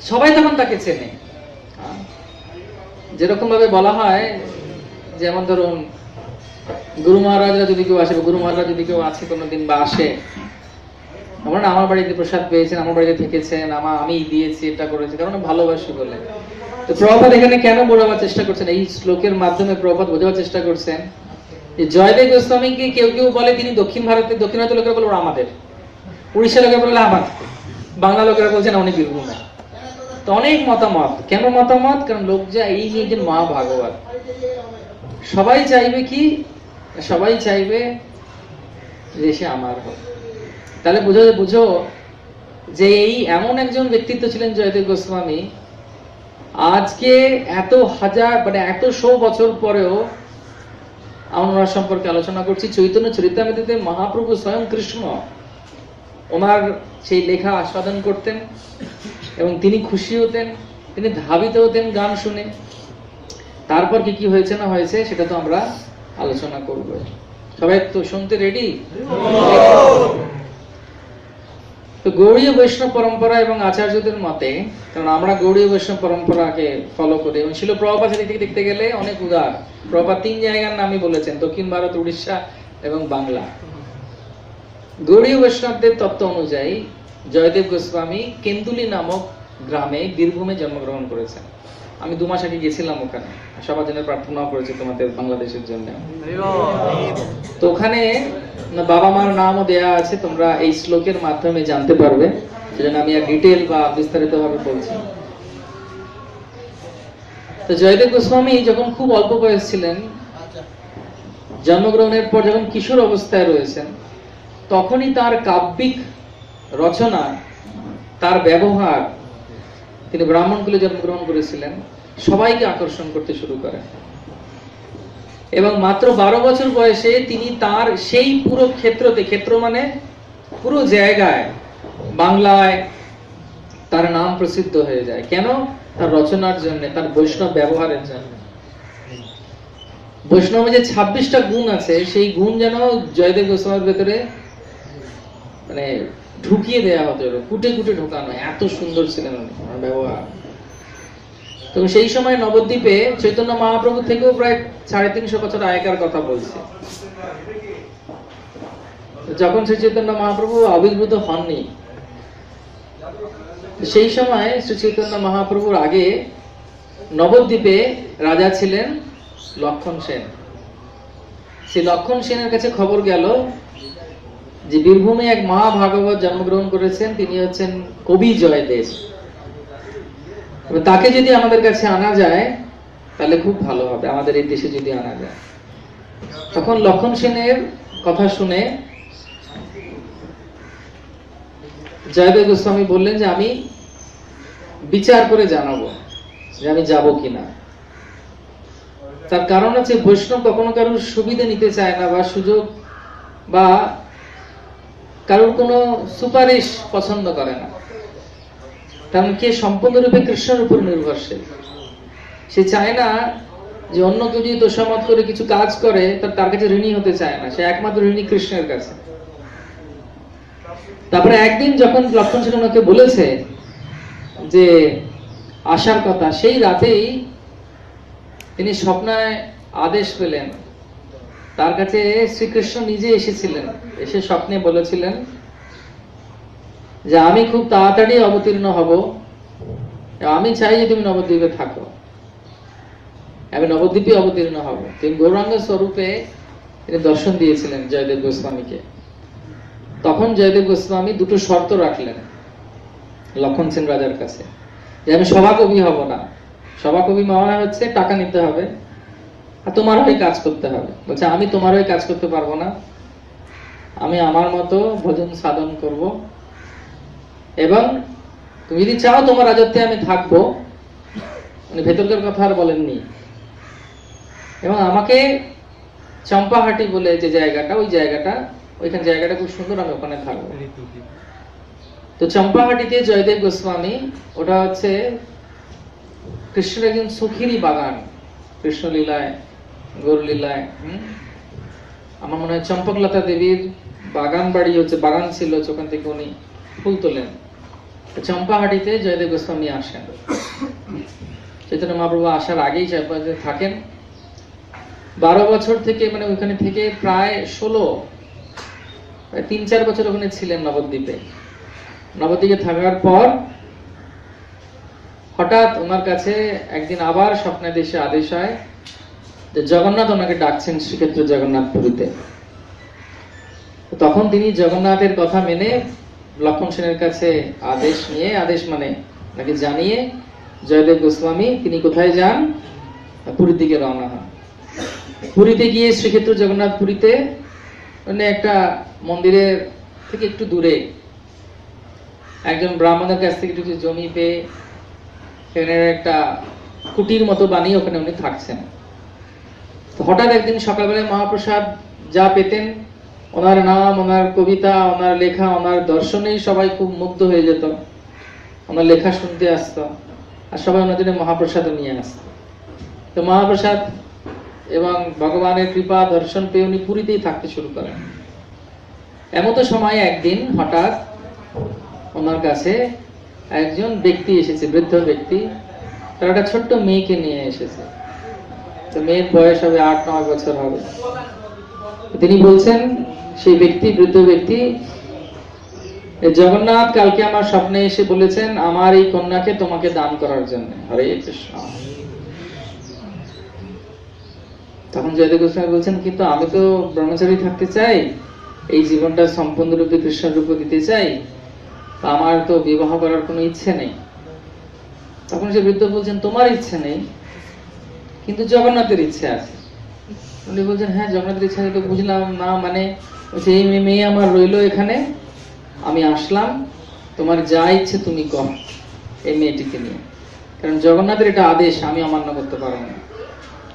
সবাই তখন তাকে চেনে। যেরকম ভাবে বলা হয়, যেমন ধরুন গুরু মহারাজরা যদি কেউ আসে, গুরু মহারাজ যদি কেউ আছে কোনোদিন বা আসে, আমরা আমার বাড়িতে প্রসাদ পেয়েছেন, আমার বাড়িতে থেকেছেন, আমি দিয়েছি, এটা করেছি, কারণ ভালোবাসি বলে। তো প্রভুপাদ এখানে কেন বোঝাবার চেষ্টা করছেন? এই শ্লোকের মাধ্যমে প্রভুপাদ বোঝাবার চেষ্টা করছেন যে জয়দেব গোস্বামীকে কেউ কেউ বলে তিনি দক্ষিণ ভারতের, দক্ষিণ ভারতের লোকেরা বলে ওরা আমাদের, উড়িষ্যা লোকেরা বলে আমার, বাংলা লোকেরা বলছেন উনি বীরভূমে। তো অনেক মতামত। কেন মতামত? কারণ লোক যা এই নিয়ে একজন মহাভাগবত। সবাই চাইবে কি? সবাই চাইবে যে সে আমার হোক। তাহলে বুঝো যে এই এমন একজন ব্যক্তিত্ব ছিলেন জয়দেব গোস্বামী, আজকে এত হাজার মানে 100 বছর পরেও আমরা সম্পর্কে আলোচনা করছি। চৈতন্য চরিতামৃতে মহাপ্রভু স্বয়ং কৃষ্ণ ওনার সেই লেখা আস্বাদন করতেন এবং তিনি খুশি হতেন, তিনি ধাবিত হতেন গান শুনে। তারপর কি কি হয়েছে না হয়েছে সেটা তো আমরা আলোচনা করব। সবাই তো শুনতে রেডি? তো গৌড়ীয় বৈষ্ণব পরম্পরা এবং আচার্যদের মতে, কারণ আমরা গৌড়ীয় বৈষ্ণব পরম্পরাকে ফলো করি এবং ছিল প্রভুপাদ দিক থেকে দেখতে গেলে অনেক উদার। প্রভুপাদ 3 জায়গার নামই বলেছেন, দক্ষিণ ভারত, উড়িষ্যা এবং বাংলা। গৌড়ীয় বৈষ্ণবদের তত্ত্ব অনুযায়ী জয়দেব গোস্বামী কেন্দুলি নামক গ্রামে বীরভূমে জন্মগ্রহণ করেছেন। আমি 2 মাস আগে গেছিলাম ওখানে, সবার জন্য প্রার্থনা করেছি তোমাদের বাংলাদেশের জন্য। তো ওখানে বাবা মার নামও দেয়া আছে, তোমরা এই শ্লোকের মাধ্যমে জানতে পারবে, সেজন্য আমি আর ডিটেইল বা বিস্তারিত ভাবে বলছি। তো জয়দেব গোস্বামী যখন খুব অল্প বয়স ছিলেন, জন্মগ্রহণের পর যখন কিশোর অবস্থায় রয়েছেন, তখনই তার কাব্যিক রচনা, তার ব্যবহার, তিনি ব্রাহ্মণ কুলে জন্মগ্রহণ করেছিলেন, সবাইকে আকর্ষণ করতে শুরু করেন। এবং মাত্র 12 বছর বয়সে তিনি তার সেই পুরো ক্ষেত্রতে, ক্ষেত্র মানে পুরো জায়গায়, বাংলায় তার নাম প্রসিদ্ধ হয়ে যায়। কেন? তার রচনার জন্য, তার বৈষ্ণব ব্যবহারের জন্য। বৈষ্ণবে যে 26টা গুণ আছে, সেই গুণ যেন জয়দেব গোস্বামীর ভেতরে মানে ঢুকিয়ে দেয়া হতো, কুটে কুটে ঢোকানো, এত সুন্দর ছিলেন ওনার ব্যবহার। তো সেই সময় নবদ্বীপে চৈতন্য মহাপ্রভু থেকেও প্রায় 350 বছর আগেকার কথা বলছে, যখন শ্রী চৈতন্য মহাপ্রভু আবির্ভূত হননি। সেই সময় শ্রী চৈতন্য মহাপ্রভুর আগে নবদ্বীপে রাজা ছিলেন লক্ষণ সেন। সেই লক্ষণ সেনের কাছে খবর গেল যে বীরভূমে এক মহাভাগবত জন্মগ্রহণ করেছেন, তিনি হচ্ছেন কবি জয়দেব। তাকে যদি আমাদের কাছে আনা যায় তাহলে খুব ভালো হবে, আমাদের এই দেশে যদি আনা যায়। তখন লক্ষণ সেনের কথা শুনে জয়দেব গোস্বামী বললেন যে আমি বিচার করে জানাবো যে আমি যাব কিনা। তার কারণ আছে, বৈষ্ণব কখনো কারোর সুবিধা নিতে চায় না বা সুযোগ বা কারোর কোনো সুপারিশ পছন্দ করে না। কারণ কে সম্পূর্ণরূপে কৃষ্ণের উপর নির্ভরশীল, সে চায় না যে অন্য কেউ যদি তোষামত করে কিছু কাজ করে তার কাছে ঋণী হতে চায় না, সে একমাত্র ঋণী কৃষ্ণের কাছে। তারপরে একদিন যখন লক্ষণ সেন ওনাকে বলেছে যে আসার কথা, সেই রাতেই তিনি স্বপ্নে আদেশ পেলেন। তার কাছে শ্রীকৃষ্ণ নিজে এসেছিলেন, এসে স্বপ্নে বলেছিলেন যে আমি খুব তাড়াতাড়ি অবতীর্ণ হব, আমি চাই যে তুমি নবদ্বীপে থাকো, আমি নবদ্বীপে অবতীর্ণ হব। তিনি গৌরাঙ্গ স্বরূপে তিনি দর্শন দিয়েছিলেন জয়দেব গোস্বামীকে। তখন জয়দেব গোস্বামী দুটো শর্ত রাখলেন লক্ষণ সেন রাজার কাছে, যে আমি সভাকবি হব না। সভাকবি মানে হচ্ছে টাকা নিতে হবে আর তোমার হয়ে কাজ করতে হবে। বলছে আমি তোমার হয়ে কাজ করতে পারবো না, আমি আমার মতো ভজন সাধন করব, এবং তুমি যদি চাও তোমার রাজত্বে আমি থাকবো। মানে ভেতরকার কথা আর বলেননি। এবং আমাকে চম্পাহাটি বলে যে জায়গাটা, ওই জায়গাটা, ওইখানে জায়গাটা খুব সুন্দর, আমি ওখানে থাকবো। তো চম্পাহাটিতে জয়দেব গোস্বামী, ওটা হচ্ছে কৃষ্ণের একজন সুখীরই বাগান, কৃষ্ণলীলায় গৌরলীলায়। আমার মনে হয় চম্পকলতা দেবীর বাগান বাড়ি হচ্ছে, বাগান ছিল, ওখান থেকে উনি ফুল তোলেন। চম্পাহাটিতে জয়দেব গোস্বামী আসেন। চৈতন্য মহাপ্রভু আসার আগেই চম্পাহাটিতে থাকেন 12 বছর থেকে, মানে ওখানে থেকে প্রায় 3-4 বছর ওখানে ছিলেন নবদ্বীপে। নবদ্বীপে থাকার পর হঠাৎ ওনার কাছে একদিন আবার স্বপ্নে দেশে আদেশ হয় যে জগন্নাথ ওনাকে ডাকছেন শ্রীক্ষেত্র জগন্নাথপুরীতে। তখন তিনি জগন্নাথের কথা মেনে লক্ষণ সেনের কাছে আদেশ নিয়ে, আদেশ মানে নাকি জানিয়ে জয়দেব গোস্বামী তিনি কোথায় যান, পুরীর দিকে রওনা হন। পুরীতে গিয়ে শ্রীক্ষেত্র জগন্নাথপুরীতে মানে একটা মন্দিরের থেকে একটু দূরে একজন ব্রাহ্মণের কাছ থেকে কিছু জমি পেয়ে সেখানে একটা কুটির মতো বানিয়ে ওখানে উনি থাকছেন। হঠাৎ একদিন সকালবেলায় মহাপ্রসাদ যা পেতেন, ওনার নাম, ওনার কবিতা, ওনার লেখা, ওনার দর্শনেই সবাই খুব মুগ্ধ হয়ে যেত। ওনার লেখা শুনতে আসতো আর সবাই ওনার জন্য মহাপ্রসাদও নিয়ে আসতো। তো মহাপ্রসাদ এবং ভগবানের কৃপা দর্শন পেয়ে উনি পুরীতেই থাকতে শুরু করেন। এমতো সময় একদিন হঠাৎ ওনার কাছে একজন ব্যক্তি এসেছে, বৃদ্ধ ব্যক্তি, তার একটা ছোট্ট মেয়েকে নিয়ে এসেছে। তো মেয়ের বয়স হবে 8-9 বছর হবে। তিনি বলছেন, সেই ব্যক্তি, বৃদ্ধ ব্যক্তি, জগন্নাথ কালকে আমার স্বপ্নে এসে বলেছেন আমার এই কন্যাকে তোমাকে দান করার জন্য। হরে কৃষ্ণ। তখন জয়দেব গোস্বামী বলছেন, কিন্তু আমি তো ব্রহ্মচারী থাকতে চাই, এই জীবনটা সম্পূর্ণরূপে কৃষ্ণের রূপে দিতে চাই, আমার তো বিবাহ করার কোনো ইচ্ছে নেই। তখন সে বৃদ্ধ বলছেন, তোমার ইচ্ছে নেই কিন্তু জগন্নাথের ইচ্ছে আছে। উনি বলছেন, হ্যাঁ জগন্নাথের ইচ্ছা তো বুঝলাম না, মানে এই মেয়ে আমার রইলো এখানে, আমি আসলাম, তোমার যা ইচ্ছে তুমি কর এই মেয়েটিকে নিয়ে, কারণ জগন্নাথের এটা আদেশ, আমি অমান্য করতে পারবো না।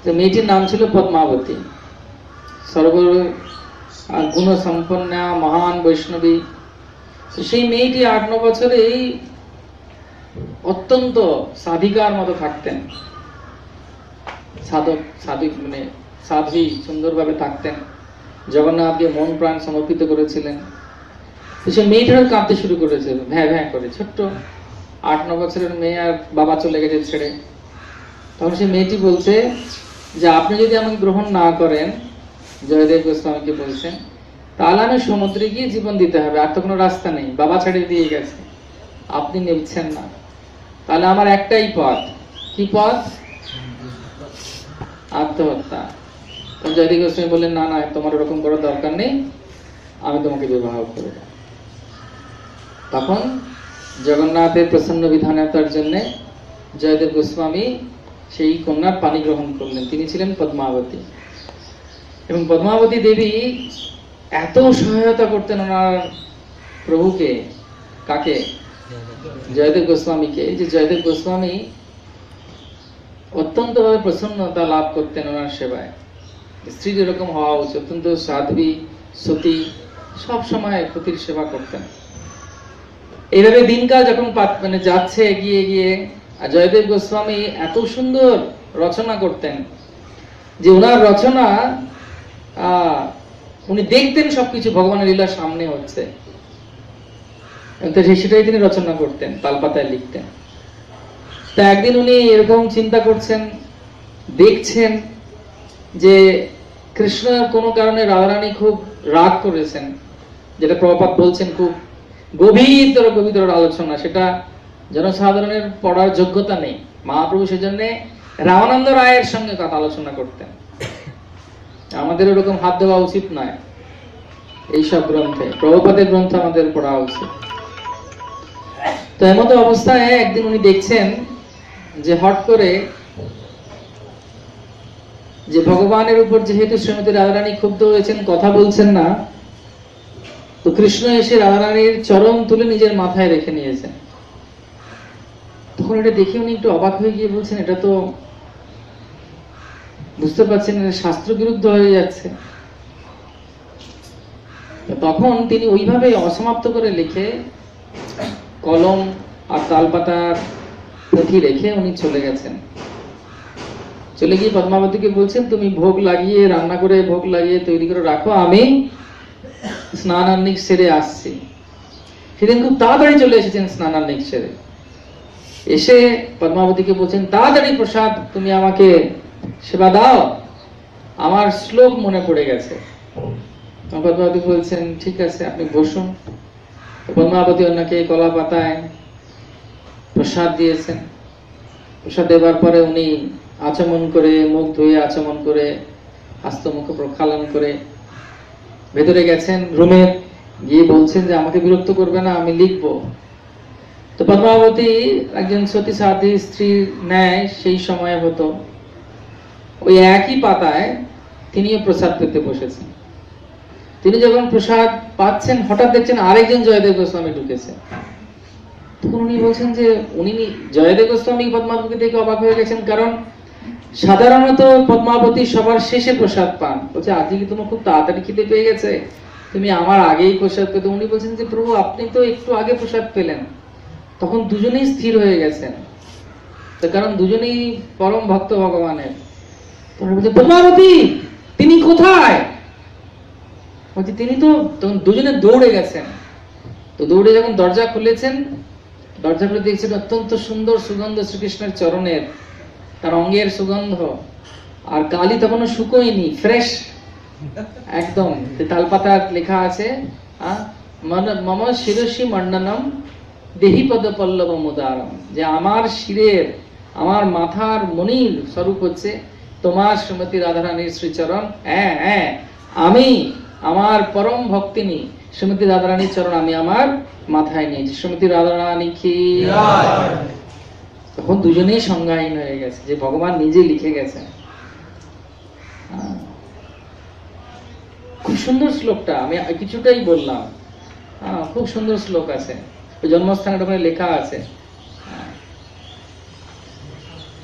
তো মেয়েটির নাম ছিল পদ্মাবতী, সর্ব গুণ সম্পন্না মহান বৈষ্ণবী। সেই মেয়েটি 8-9 বছরেই অত্যন্ত সাধিকার মতো থাকতেন, সাধক মানে সাধ্বী, সুন্দরভাবে থাকতেন, জগন্নাথকে মন প্রাণ সমর্পিত করেছিলেন। সে মেয়েটাও কাঁদতে শুরু করেছে, ভ্যাঁ ভ্যাঁ করে। ছোট্ট 8-9 বছরের মেয়ে, আর বাবা চলে গেছে ছেড়ে। তখন সে মেয়েটি বলছে যে আপনি যদি আমাকে গ্রহণ না করেন, জয়দেব গোস্বামীকে বলছেন, তাহলে আমি সমুদ্রে গিয়ে জীবন দিতে হবে, আর তো কোনো রাস্তা নেই, বাবা ছেড়ে দিয়ে গেছে, আপনি নিচ্ছেন না, তাহলে আমার একটাই পথ। কি পথ? আত্মহত্যা। জয়দেব গোস্বামী বললেন, না না, তোমার ওরকম করার দরকার নেই, আমি তোমাকে বিবাহ করব। তখন জগন্নাথের প্রসন্ন বিধানতার জন্য জয়দেব গোস্বামী সেই কন্যার পানি গ্রহণ করলেন। তিনি ছিলেন পদ্মাবতী। এবং পদ্মাবতী দেবী এত সহায়তা করতেন ওনার প্রভুকে। কাকে? জয়দেব গোস্বামীকে। যে জয়দেব গোস্বামী অত্যন্ত ভাবে প্রসন্নতা লাভ করতেন ওনার সেবায়। স্ত্রী যেরকম হওয়া উচিত, অত্যন্ত সাধ্বী, সতী, সব সময় পতির সেবা করতেন। এইভাবে দিনকাল যখন মানে যাচ্ছে এগিয়ে এগিয়ে, আর জয়দেব গোস্বামী এত সুন্দর রচনা করতেন, যে ওনার রচনা উনি দেখতেন সবকিছু ভগবানের লীলা সামনে হচ্ছে, সেটাই তিনি রচনা করতেন, তালপাতায় লিখতেন। তা একদিন উনি এরকম চিন্তা করছেন, দেখছেন যে কৃষ্ণ কোনো কারণে রাধারানী খুব রাগ করেছেন, যেটা প্রভুপাদ বলছেন খুব গভীরতর আলোচনা, সেটা জনসাধারণের পড়ার যোগ্যতা নেই। মহাপ্রভু সেজন্য রামানন্দ রায়ের সঙ্গে কথা আলোচনা করতেন। আমাদের ওরকম হাত দেওয়া উচিত নয় এইসব গ্রন্থে, প্রভুপাদের গ্রন্থ আমাদের পড়া উচিত। তো এমত অবস্থায় একদিন উনি দেখছেন যে হঠাৎ করে যে ভগবানের উপর যেহেতু শ্রীমতী রাধারানী ক্ষুব্ধ হয়েছেন, কথা বলছেন না, তো কৃষ্ণ এসে রাধারানীর চরণ তুলে নিজের মাথায় রেখে নিয়েছেন। তখন এটা দেখে উনি একটু অবাক হয়ে গিয়ে বলছেন, এটা তো বুঝতে পারছেন শাস্ত্র বিরুদ্ধ হয়ে যাচ্ছে। তখন তিনি ওইভাবে অসমাপ্ত করে লিখে কলম আর তালপাতার পুঁথি রেখে উনি চলে গেছেন। চলে গিয়ে পদ্মাবতীকে বলছেন, তুমি ভোগ লাগিয়ে রান্না করে ভোগ লাগিয়ে তৈরি করে রাখো, আমি স্নানান্নিক সেরে আসছি। সেদিন খুব তাড়াতাড়ি চলে এসেছেন স্নানান্নিক সেরে। এসে পদ্মাবতীকে বলছেন, তাড়াতাড়ি প্রসাদ তুমি আমাকে সেবা দাও, আমার শ্লোক মনে পড়ে গেছে। পদ্মাবতী বলছেন, ঠিক আছে আপনি বসুন। পদ্মাবতী ওনাকে কলা পাতায় প্রসাদ দিয়েছেন। প্রসাদ দেবার পরে উনি আচমন করে, মুখ ধুয়ে আচমন করে, হস্তমুখ প্রক্ষালন করে ভেতরে গেছেন রুমে, গিয়ে বলছেন যে আমাকে বিরক্ত করবে না, আমি লিখবো। তো পদ্মাবতী একজন সতী সাধ্বী স্ত্রীর ন্যায় সেই সময় হতো, ওই একই পাতায় তিনিও প্রসাদ পেতে বসেছেন। তিনি যখন প্রসাদ পাচ্ছেন, হঠাৎ দেখছেন আরেকজন জয়দেব গোস্বামী ঢুকেছে। তখন উনি বলছেন যে উনি জয়দেব গোস্বামী পদ্মাবতীকে দেখে অবাক হয়ে গেছেন, কারণ সাধারণত পদ্মাবতী সবার শেষে প্রসাদ পান। বলছে, আজকে কি তোমার খুব তাড়াতাড়ি খিদে পেয়ে গেছে, তুমি আমার আগেই প্রসাদ পেতে। উনি বলছেন যে প্রভু আপনি তো একটু আগে প্রসাদ পেলেন। তখন দুজনেই স্থির হয়ে গেছেন, কারণ দুজনেই পরম ভক্ত ভগবানের। পদ্মাবতী তিনি কোথায়? বলছে তিনি তো দুজনে দৌড়ে গেছেন। তো দৌড়ে যখন দরজা খুলেছেন, দরজা খুলে দেখছেন অত্যন্ত সুন্দর সুগন্ধ শ্রীকৃষ্ণের চরণের, তার অঙ্গের সুগন্ধ, আর কালি তখনও শুকোয়নি, ফ্রেশ একদম। তালপাতা লেখা আছে, মম শিরসি মণ্ডনম দেহি পদ পল্লব মুদারম, যে আমার শিরের, আমার মাথার মনির স্বরূপ হচ্ছে তোমার শ্রীমতী রাধারানীর শ্রীচরণ। হ্যাঁ হ্যাঁ, আমি আমার পরম ভক্তিনী শ্রীমতী রাধারানীর চরণ আমি আমার মাথায় নিয়েছি। শ্রীমতী রাধারানী কি? তখন দুজনেই সংজ্ঞাহীন হয়ে গেছে যে ভগবান নিজে লিখে গেছেন। খুব সুন্দর শ্লোকটা, আমি কিছুটাই বললাম, খুব সুন্দর শ্লোক আছে, ওই জন্মস্থানের ওখানে লেখা আছে।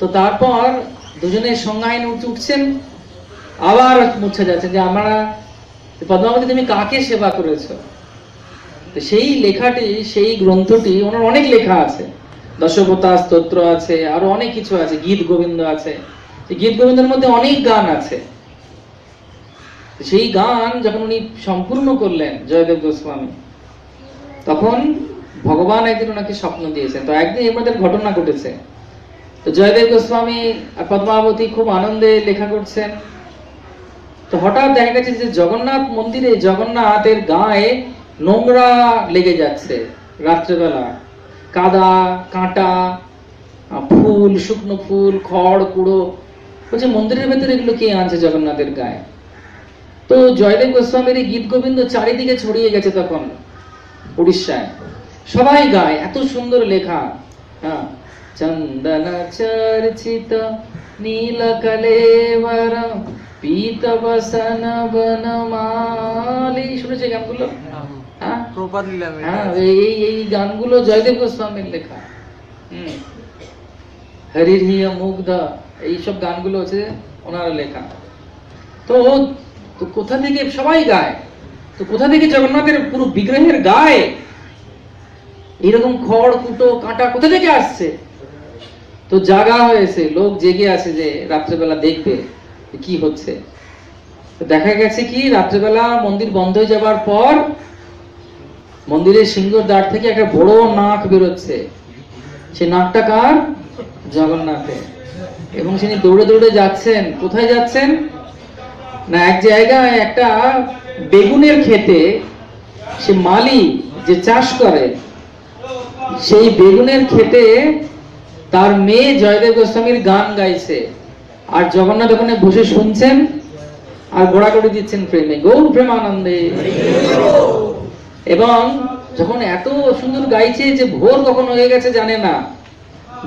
তো তারপর দুজনের সংজ্ঞাহীন উঠছেন, আবার মুছে যাচ্ছে যে আমরা পদ্মাবতী তুমি কাকে সেবা করেছো। সেই লেখাটি, সেই গ্রন্থটি, ওনার অনেক লেখা আছে, দশবতা স্তোত্র আছে, আরো অনেক কিছু আছে, গীত গোবিন্দ আছে। গীত গোবিন্দের মধ্যে অনেক গান আছে। সেই গান যখন উনি সম্পূর্ণ করলেন জয়দেব গোস্বামী, তখন ভগবান একদিন ওনাকে স্বপ্ন দিয়েছেন। তো একদিন এর মধ্যে ঘটনা ঘটেছে। তো জয়দেব গোস্বামী আর পদ্মাবতী খুব আনন্দে লেখা করছেন। তো হঠাৎ দেখা গেছে যে জগন্নাথ মন্দিরে জগন্নাথের গায়ে নোংরা লেগে যাচ্ছে রাত্রেবেলা, কাদা কাঁটা, ফুল, শুকনো ফুল, খড় কুড়ো। বলছে মন্দিরের ভেতরে এগুলো কে আনছে জগন্নাথের গায়ে? তো জয়দেব গোস্বামীর এই গীত গোবিন্দ চারিদিকে ছড়িয়ে গেছে তখন উড়িষ্যায়, সবাই গায়, এত সুন্দর লেখা। হ্যাঁ, চন্দন চর্চিত নীল কলেবর পীত বসন বনমালী, শুনেছে গানগুলো? এই গানগুলো জয়দেব গোস্বামীর লেখা। হরির হিয়া মুগ্ধ, এইসব গানগুলো হচ্ছে ওনার লেখা। তো কোথা থেকে সবাই গায়, তো কোথা থেকে জগন্নাথের পুরো বিগ্রহের গায়ে এরকম খড় কুটো কাঁটা কোথা থেকে আসছে? তো জাগা হয়েছে, লোক জেগে আছে যে রাত্রেবেলা দেখবে। কি হচ্ছে। তো দেখা গেছে কি রাত্রেবেলা মন্দির বন্ধ হয়ে যাবার পর মন্দিরের সিংহর দ্বার থেকে একটা বড় নাক বেরোচ্ছে। সেই নাকটা কার? জগন্নাথের। এবং তিনি দৌড়ে দৌড়ে যাচ্ছেন। কোথায় যাচ্ছেন না, এক জায়গায় একটা বেগুনের ক্ষেতে সে মালি যে চাষ করে, সেই বেগুনের ক্ষেতে তার মেয়ে জয়দেব গোস্বামীর গান গাইছে, আর জগন্নাথ ওখানে বসে শুনছেন আর গোড়াগড়ি দিচ্ছেন প্রেমে, গৌর প্রেমানন্দে। এবং যখন এত সুন্দর গাইছে যে ভোর কখন হয়ে গেছে জানে না,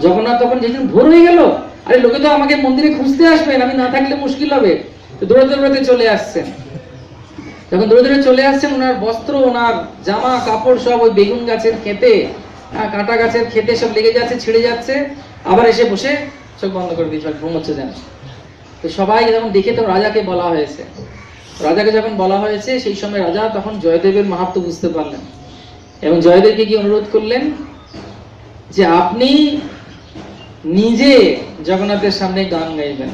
জগন্নাথ তখন যেদিন ভোর হয়ে গেল, আরে লোকে তো আমাকে মন্দিরে খুঁজতে আসবেন, আমি না থাকলে মুশকিল হবে, তো দৌড়ে দৌড়াতে চলে আসছেন। যখন দৌড়ে দৌড়ে চলে আসছেন, ওনার বস্ত্র, ওনার জামা কাপড় সব ওই বেগুন গাছের খেতে, কাঁটা গাছের খেতে সব লেগে যাচ্ছে, ছিঁড়ে যাচ্ছে, আবার এসে বসে চোখ বন্ধ করে দিয়েছে, ঘুমোচ্ছে যেন। তো সবাই যখন দেখে, তো রাজাকে বলা হয়েছে। রাজাকে যখন বলা হয়েছে, সেই সময় রাজা তখন জয়দেবের মাহাত্ম্য বুঝতে পারলেন এবং জয়দেবকে কি অনুরোধ করলেন যে আপনি নিজে জগন্নাথের সামনে গান গাইবেন।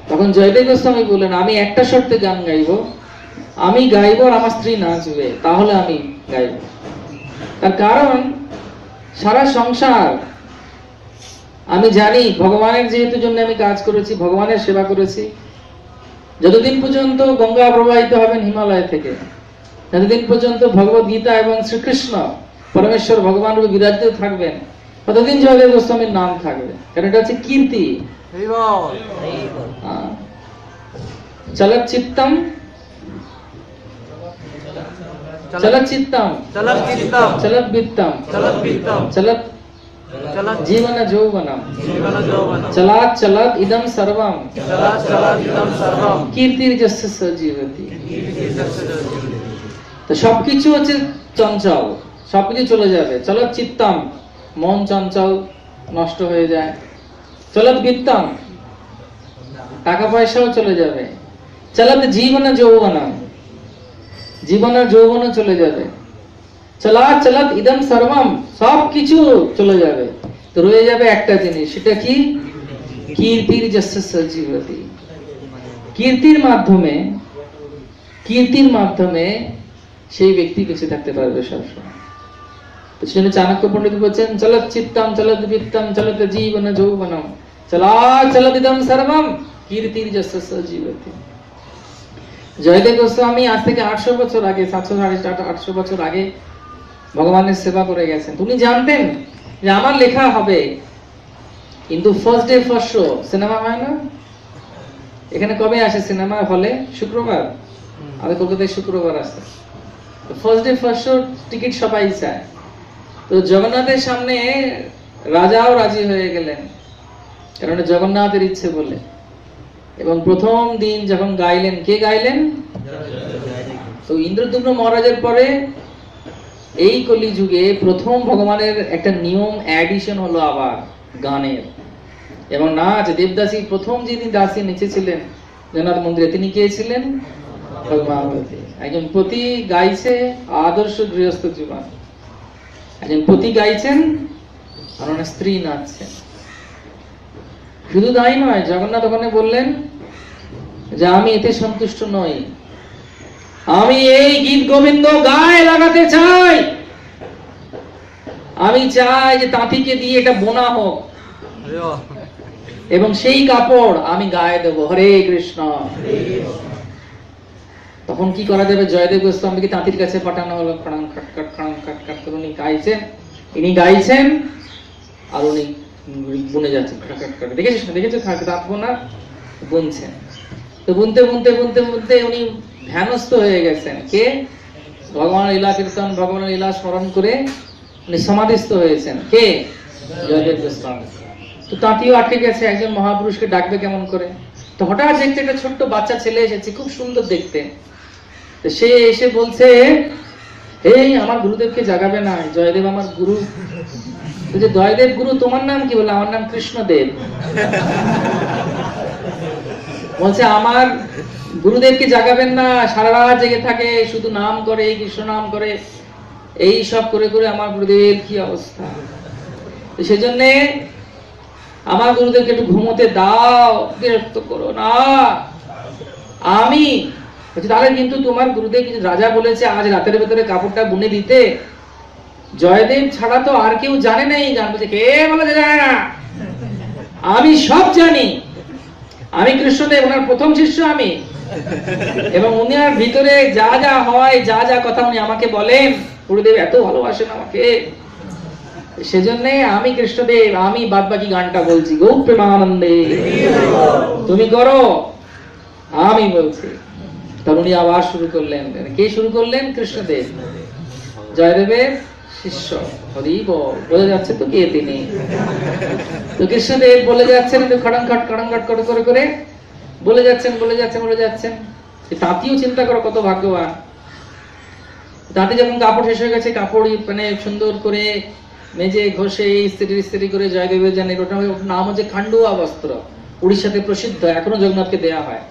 তখন জয়দেব গোস্বামী বললেন, আমি একটা শর্তে গান গাইব, আমি গাইব আর আমার স্ত্রী নাচবে, তাহলে আমি গাইব। তার কারণ সারা সংসার আমি জানি ভগবানের যেহেতু জন্য আমি কাজ করেছি, ভগবানের সেবা করেছি, যতদিন পর্যন্ত গঙ্গা প্রবাহিত হবেন হিমালয় থেকে, যতদিন পর্যন্ত ভগবত গীতা এবং শ্রীকৃষ্ণ পরমেশ্বর ভগবান রূপে বিরাজিত থাকবেন, ততদিন জয়দেব গোস্বামীর নাম থাকবে, কারণ এটা হচ্ছে কীর্তি। চলত চিত্তম চলত চিত্তম চলত বিত্তম চলত জীবন যৌবনম চলাৎ চলাৎ ইদম সর্বম কীর্তির যস্য সজীবতি। তো সবকিছু হচ্ছে চঞ্চল, সবকিছু চলে যাবে। চলত চিত্তম, মন চঞ্চল, নষ্ট হয়ে যায়। চলত বিত্তম, টাকা পয়সাও চলে যাবে। চলত জীবন যৌবনম, জীবনের যৌবনও চলে যাবে। চলাৎ চলাৎ ইদম সর্বম, সবকিছু চলে যাবে। তো রয়ে যাবে একটা জিনিস, সেটা কি? কীর্তির যস্য সজীবতি। কীর্তির মাধ্যমে সেই ব্যক্তি বেঁচে থাকতে পারবে সবসময়। তো সেজন্য চাণক্য পণ্ডিত বলছেন, চলত চিত্তম চলত বিত্তম চলত জীবন যৌবনম চলাৎ চলাৎ ইদম সর্বম কীর্তির যস্য সজীবতি। জয়দেব গোস্বামী আজ থেকে 800 বছর আগে, 700-800 বছর আগে ভগবানের সেবা করে গেছেন। উনি জানতেন যে আমার লেখা হবে, কিন্তু first day first show cinema হয় না? এখানে কবে আসে সিনেমা হলে? শুক্রবার। আমাদের কলকাতায় শুক্রবার আসে। First day first show ticket সবাই চায়। তো জগন্নাথের সামনে রাজাও রাজি হয়ে গেলেন, কারণ জগন্নাথের ইচ্ছে বলে। এবং প্রথম দিন যখন গাইলেন, কে গাইলেন? তো ইন্দ্রদ্যুম্ন মহারাজের পরে এই কলিযুগে প্রথম ভগবানের একটা নিয়ম অ্যাডিশন হলো আবার গানের এবং নাচ। দেবদাসী প্রথম যিনি দাসী নেচেছিলেন জগন্নাথ মন্দিরে, তিনি কে ছিলেন? ভগবানবতী। একজন পতি গাইছে আদর্শ গৃহস্থ জীবন, একজন পতি গাইছেন আর ওনার স্ত্রী নাচছেন। শুধু তাই নয়, জগন্নাথ ওখানে বললেন যে আমি এতে সন্তুষ্ট নই, আমি এই গীত গোবিন্দ গায়ে লাগাতে চাই। আমি চাই যে তাঁতিকে দিয়ে এটা বোনা হোক এবং সেই কাপড় আমি গায়ে দেবো। হরে কৃষ্ণ। তখন কি করা যাবে? জয়দেব গোস্বামীকে তাঁতির কাছে পাঠানো হলো। উনি গাইছেন আর উনি বুনে যাচ্ছেন। দেখেছো তাঁত বোনা? বুনছেন। তো বুনতে বুনতে বুনতে বুনতে উনি ধ্যানস্থ হয়ে গেছেন। কে? ভগবানের লীলা কীর্তন, ভগবানের লীলা স্মরণ করে উনি সমাধিস্থ হয়েছেন। কে? জয়দেব গোস্বামী। তো তাঁতিও আটকে গেছে, একজন মহাপুরুষকে ডাকবে কেমন করে। তো হঠাৎ দেখতে একটা ছোট্ট বাচ্চা ছেলে এসেছে, খুব সুন্দর দেখতে। তো সে এসে বলছে, এই আমার গুরুদেবকে জাগাবে না, জয়দেব আমার গুরু। বলছে, জয়দেব গুরু, তোমার নাম কি? বলে, আমার নাম কৃষ্ণদেব। বলছে, আমার গুরুদেবকে জাগাবেন না, সারা রাত জেগে থাকে, শুধু নাম করে, কৃষ্ণ নাম করে, এই সব করে করে আমার গুরুদেবের কি অবস্থা। সেজন্য আমার গুরুদেবকে একটু ঘুমোতে দাও, বিরক্ত করো না। আমি বলছি তাহলে কিন্তু তোমার গুরুদেব কিন্তু রাজা বলেছে আজ রাতের ভেতরে কাপড়টা বুনে দিতে, জয়দেব ছাড়া তো আর কেউ জানে না এই গান। বলছে কে বলে জানে না, আমি সব জানি, আমি কৃষ্ণদেব ওনার প্রথম শিষ্য আমি, এবং উনার ভিতরে যা যা হয় যা যা কথা উনি আমাকে বলেন, গুরুদেব এত ভালোবাসেন আমাকে, সেজন্য আমি কৃষ্ণদেব, আমি বাদ বাকি গানটা বলছি গো প্রেমানন্দে, তুমি করো, আমি বলছি। তখন উনি আবার শুরু করলেন। কে শুরু করলেন? কৃষ্ণদেব, জয়দেবের শিষ্য। হরি বল, বোঝা যাচ্ছে তো কে তিনি। তো কৃষ্ণদেব বলে যাচ্ছেন খড়ংখট করে করে বলে যাচ্ছেন বলে যাচ্ছেন বলে যাচ্ছেন। তাঁতিও চিন্তা করো কত ভাগ্যবান। তাঁতি যখন কাপড় শেষ হয়ে গেছে, কাপড় মানে সুন্দর করে মেজে ঘষে ইস্ত্রি করে জয়দেবের জানে, ওটার নাম হচ্ছে খান্ডুয়া বস্ত্র, উড়িষ্যাতে প্রসিদ্ধ, এখনো জগন্নাথকে দেয়া হয়।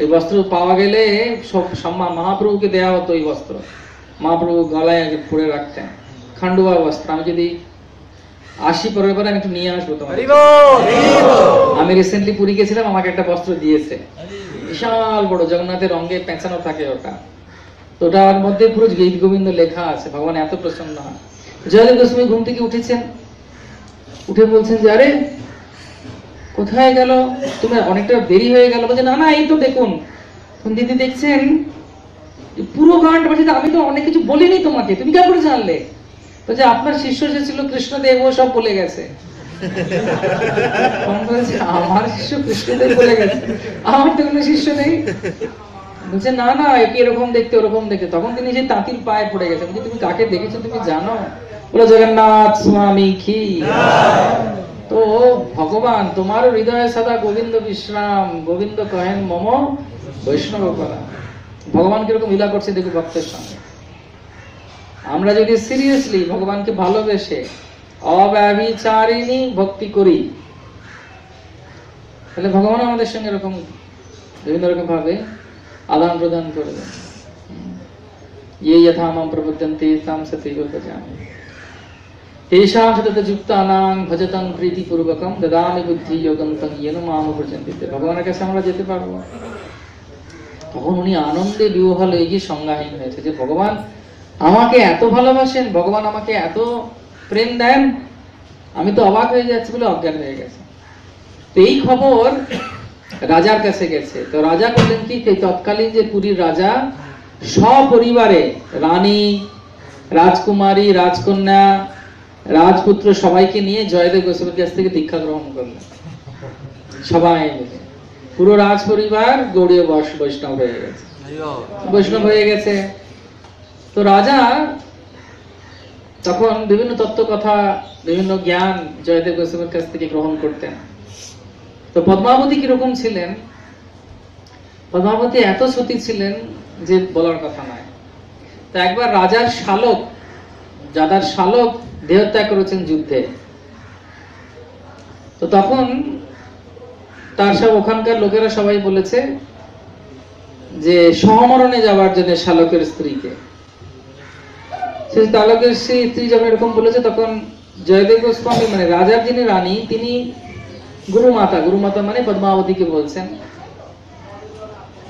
এই বস্ত্র পাওয়া গেলে সব সম্মান মহাপ্রভুকে দেয়া হতো। এই বস্ত্র মহাপ্রভু গলায় আগে পরে রাখতেন, খান্ডুয়া বস্ত্র। আমি যদি আসি পরের বার আমি একটু নিয়ে আসবো তোমার। আমি রিসেন্টলি পুরী গেছিলাম, আমাকে একটা বস্ত্র দিয়েছে, বিশাল বড় জগন্নাথের রঙে পেঁচানো থাকে ওটা। তো ওটার মধ্যে পুরো গীত গোবিন্দ লেখা আছে, ভগবান এত প্রসন্ন হয়। জয়দেব গোস্বামী ঘুম থেকে উঠেছেন, উঠে বলছেন যে আরে কোথায় গেল তুমি, অনেকটা দেরি হয়ে গেল। বলছে না না এই তো দেখুন। দিদি দেখছেন পুরো গানটা, বলছে আমি তো অনেক কিছু বলিনি তোমাকে, তুমি কেন করে জানলে? বলছে আপনার শিষ্য যে ছিল কৃষ্ণদেব ও সব বলে গেছে। আমার শিষ্য কৃষ্ণদেব বলে গেছে, আমার তো কোনো শিষ্য নেই। বলছে না না একে এরকম দেখতে ওরকম দেখতে। তখন তিনি যে তাঁতির পায়ে পড়ে গেছে। বলছে তুমি কাকে দেখেছো তুমি জানো? বলে জগন্নাথ স্বামী কি। তো ভগবান তোমার হৃদয়ে সদা গোবিন্দ বিশ্রাম, গোবিন্দ কহেন মম বৈষ্ণব করা। ভগবান কিরকম লীলা করছে দেখো ভক্তের সঙ্গে। আমরা যদি সিরিয়াসলি ভগবানকে ভালোবেসে অব্যভিচারিণী ভক্তি করি, তাহলে ভগবান আমাদের সঙ্গে এরকম বিভিন্ন রকম ভাবে আদান প্রদান করবে। ये यथा मां प्रपद्यन्ते तां सतैव भजामि तेषां सतत যুক্তানাং ভজতং প্রীতিপূর্বকম দদামি বুদ্ধি যোগং তং येन मां प्रपद्यन्ते। ভগবানের কাছে আমরা যেতে পারবো। তখন উনি আনন্দে বিহ্বল হয়ে গিয়ে সংজ্ঞাহীন হয়েছে যে ভগবান আমাকে এত ভালোবাসেন, ভগবান আমাকে এত প্রেম দেন, আমি তো অবাক হয়ে যাচ্ছি বলে অজ্ঞান হয়ে গেছে। তো এই খবর রাজার কাছে গেছে। তো রাজা করলেন কি, তৎকালীন যে পুরীর রাজা সপরিবারে রানী, রাজকুমারী, রাজকন্যা, রাজপুত্র সবাইকে নিয়ে জয়দেব গোস্বামীর কাছ থেকে দীক্ষা গ্রহণ করলেন। সবাই মিলে পুরো রাজ পরিবার গৌড়ীয় বৈষ্ণব হয়ে গেছে, বৈষ্ণব হয়ে গেছে। তো রাজা তখন বিভিন্ন তত্ত্ব কথা, বিভিন্ন জ্ঞান জয়দেব গোস্বামীর কাছ থেকে গ্রহণ করতেন। তো পদ্মাবতী কিরকম ছিলেন? পদ্মাবতী এত সতী ছিলেন যে বলার কথা নয়। তো একবার রাজার শালক, যাদার শালক দেহত্যাগ করেছেন যুদ্ধে। তো তখন তার সব ওখানকার লোকেরা সবাই বলেছে যে সহমরণে যাওয়ার জন্য শালকের স্ত্রীকে। সেই শালকের স্ত্রী যখন এরকম বলেছে, তখন জয়দেব গোস্বামী মানে রাজার যিনি রানী, তিনি গুরুমাতা মানে পদ্মাবতীকে বলছেন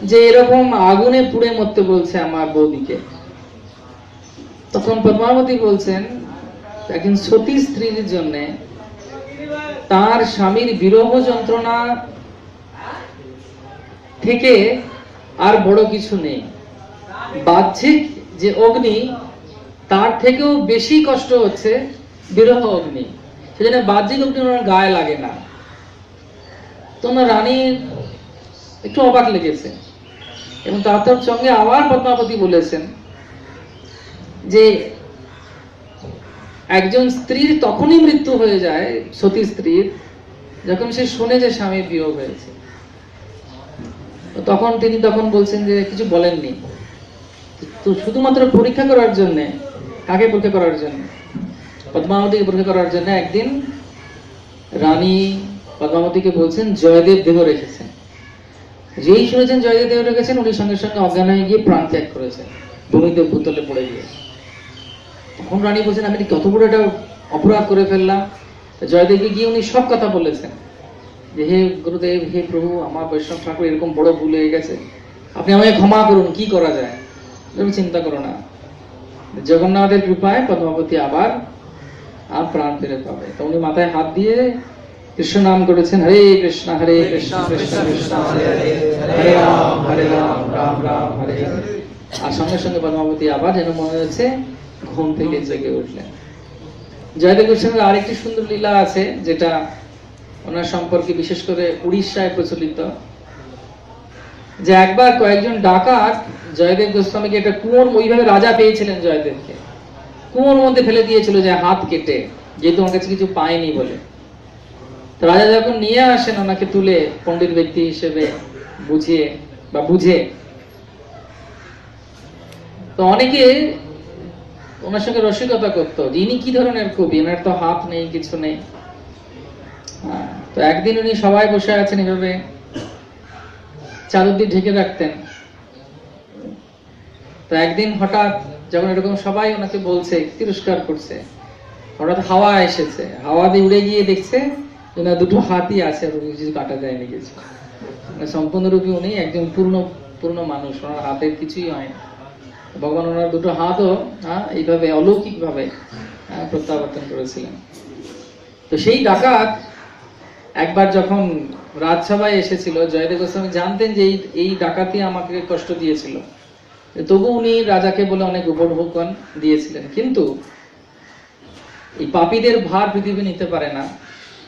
যে এরকম আগুনে পুড়ে মরতে বলছে আমার বৌদিকে। তখন পদ্মাবতী বলছেন একজন সতী স্ত্রীর জন্য তার স্বামীর বিরহ যন্ত্রণা থেকে আর বড় কিছু নেই। বাহ্যিক যে অগ্নি, তার থেকেও বেশি কষ্ট হচ্ছে বিরহ অগ্নি। সেজন্য বাহ্যিক অগ্নি ওনার গায়ে লাগে না। তোমার রানীর একটু অবাক লেগেছে, এবং তার সঙ্গে আবার পদ্মাবতী বলেছেন যে একজন স্ত্রীর তখনই মৃত্যু হয়ে যায়, সতী স্ত্রীর, যখন সে শুনে যে স্বামীর বিয়োগ হয়েছে। তখন তিনি তখন বলছেন যে কিছু বলেননি, তো শুধুমাত্র পরীক্ষা করার জন্য। কাকে পরীক্ষা করার জন্য? পদ্মাবতীকে পরীক্ষা করার জন্য একদিন রানী পদ্মাবতীকে বলছেন জয়দেব দেহ রেখেছেন। যেই শুনেছেন জয়দেব দেহ রেখেছেন, উনি সঙ্গে সঙ্গে অজ্ঞান হয়ে গিয়ে প্রাণ ত্যাগ করেছেন, ভূমিতে ভূতলে পড়ে গিয়ে। তখন রানী বলছেন আমি কত বড় একটা অপরাধ করে ফেললাম, জয়দেবকে গিয়ে উনি সব কথা বলেছেন যে হে গুরুদেব, হে প্রভু, আমার বৈষ্ণব ঠাকুর এরকম বড় ভুল হয়ে গেছে, আপনি আমাকে ক্ষমা করুন, কি করা যায়। তুমি চিন্তা করো না, জগন্নাথের কৃপায় পদ্মাবতী আবার প্রাণ ফিরে পাবে। তো উনি মাথায় হাত দিয়ে কৃষ্ণ নাম করেছেন, হরে কৃষ্ণ কৃষ্ণ কৃষ্ণ হরে হরে, হরে রাম রাম রাম হরে হরে। আর সঙ্গে সঙ্গে পদ্মাবতী আবার যেন মনে হচ্ছে ঘুম থেকে জেগে উঠলেন। জয়দেব গোস্বামীর আরেকটি সুন্দর লীলা আছে, যেটা ওনার সম্পর্কে বিশেষ করে উড়িষ্যায় প্রচলিত, যে একবার কয়েকজন ডাকাত জয়দেব গোস্বামীকে একটা কুয়োর, ওইভাবে রাজা পেয়েছিলেন জয়দেবকে, কুয়োর মধ্যে ফেলে দিয়েছিল যে হাত কেটে, যেহেতু ওনার কাছে কিছু পায়নি বলে। তো রাজা যখন নিয়ে আসেন ওনাকে তুলে পণ্ডিত ব্যক্তি হিসেবে বুঝে, তো অনেকে ওনার সঙ্গে রসিকতা করতো যে ইনি কি ধরনের কবি, ওনার তো হাত নেই, কিছু নেই। তো একদিন উনি সবাই বসে আছেন এভাবে, চাদর দিয়ে ঢেকে রাখতেন। তো একদিন হঠাৎ যখন এরকম সবাই ওনাকে বলছে, তিরস্কার করছে, হঠাৎ হাওয়া এসেছে, হাওয়া দিয়ে উড়ে গিয়ে দেখছে ওনার দুটো হাতই আছে, কিছু কাটা যায়নি কিছু, মানে সম্পূর্ণরূপে উনি একজন পূর্ণ মানুষ, ওনার হাতের কিছুই হয় না। ভগবান ওনার দুটো হাতও এইভাবে অলৌকিক ভাবে প্রত্যাবর্তন করেছিলেন। তো সেই ডাকাত একবার যখন রাজসভায় এসেছিল, জয়দেব গোস্বামী জানতেন যে এই ডাকাতি আমাকে কষ্ট দিয়েছিল, তবু উনি রাজাকে বলে অনেক উপঢৌকন দিয়েছিলেন। কিন্তু এই পাপীদের ভার পৃথিবী নিতে পারে না।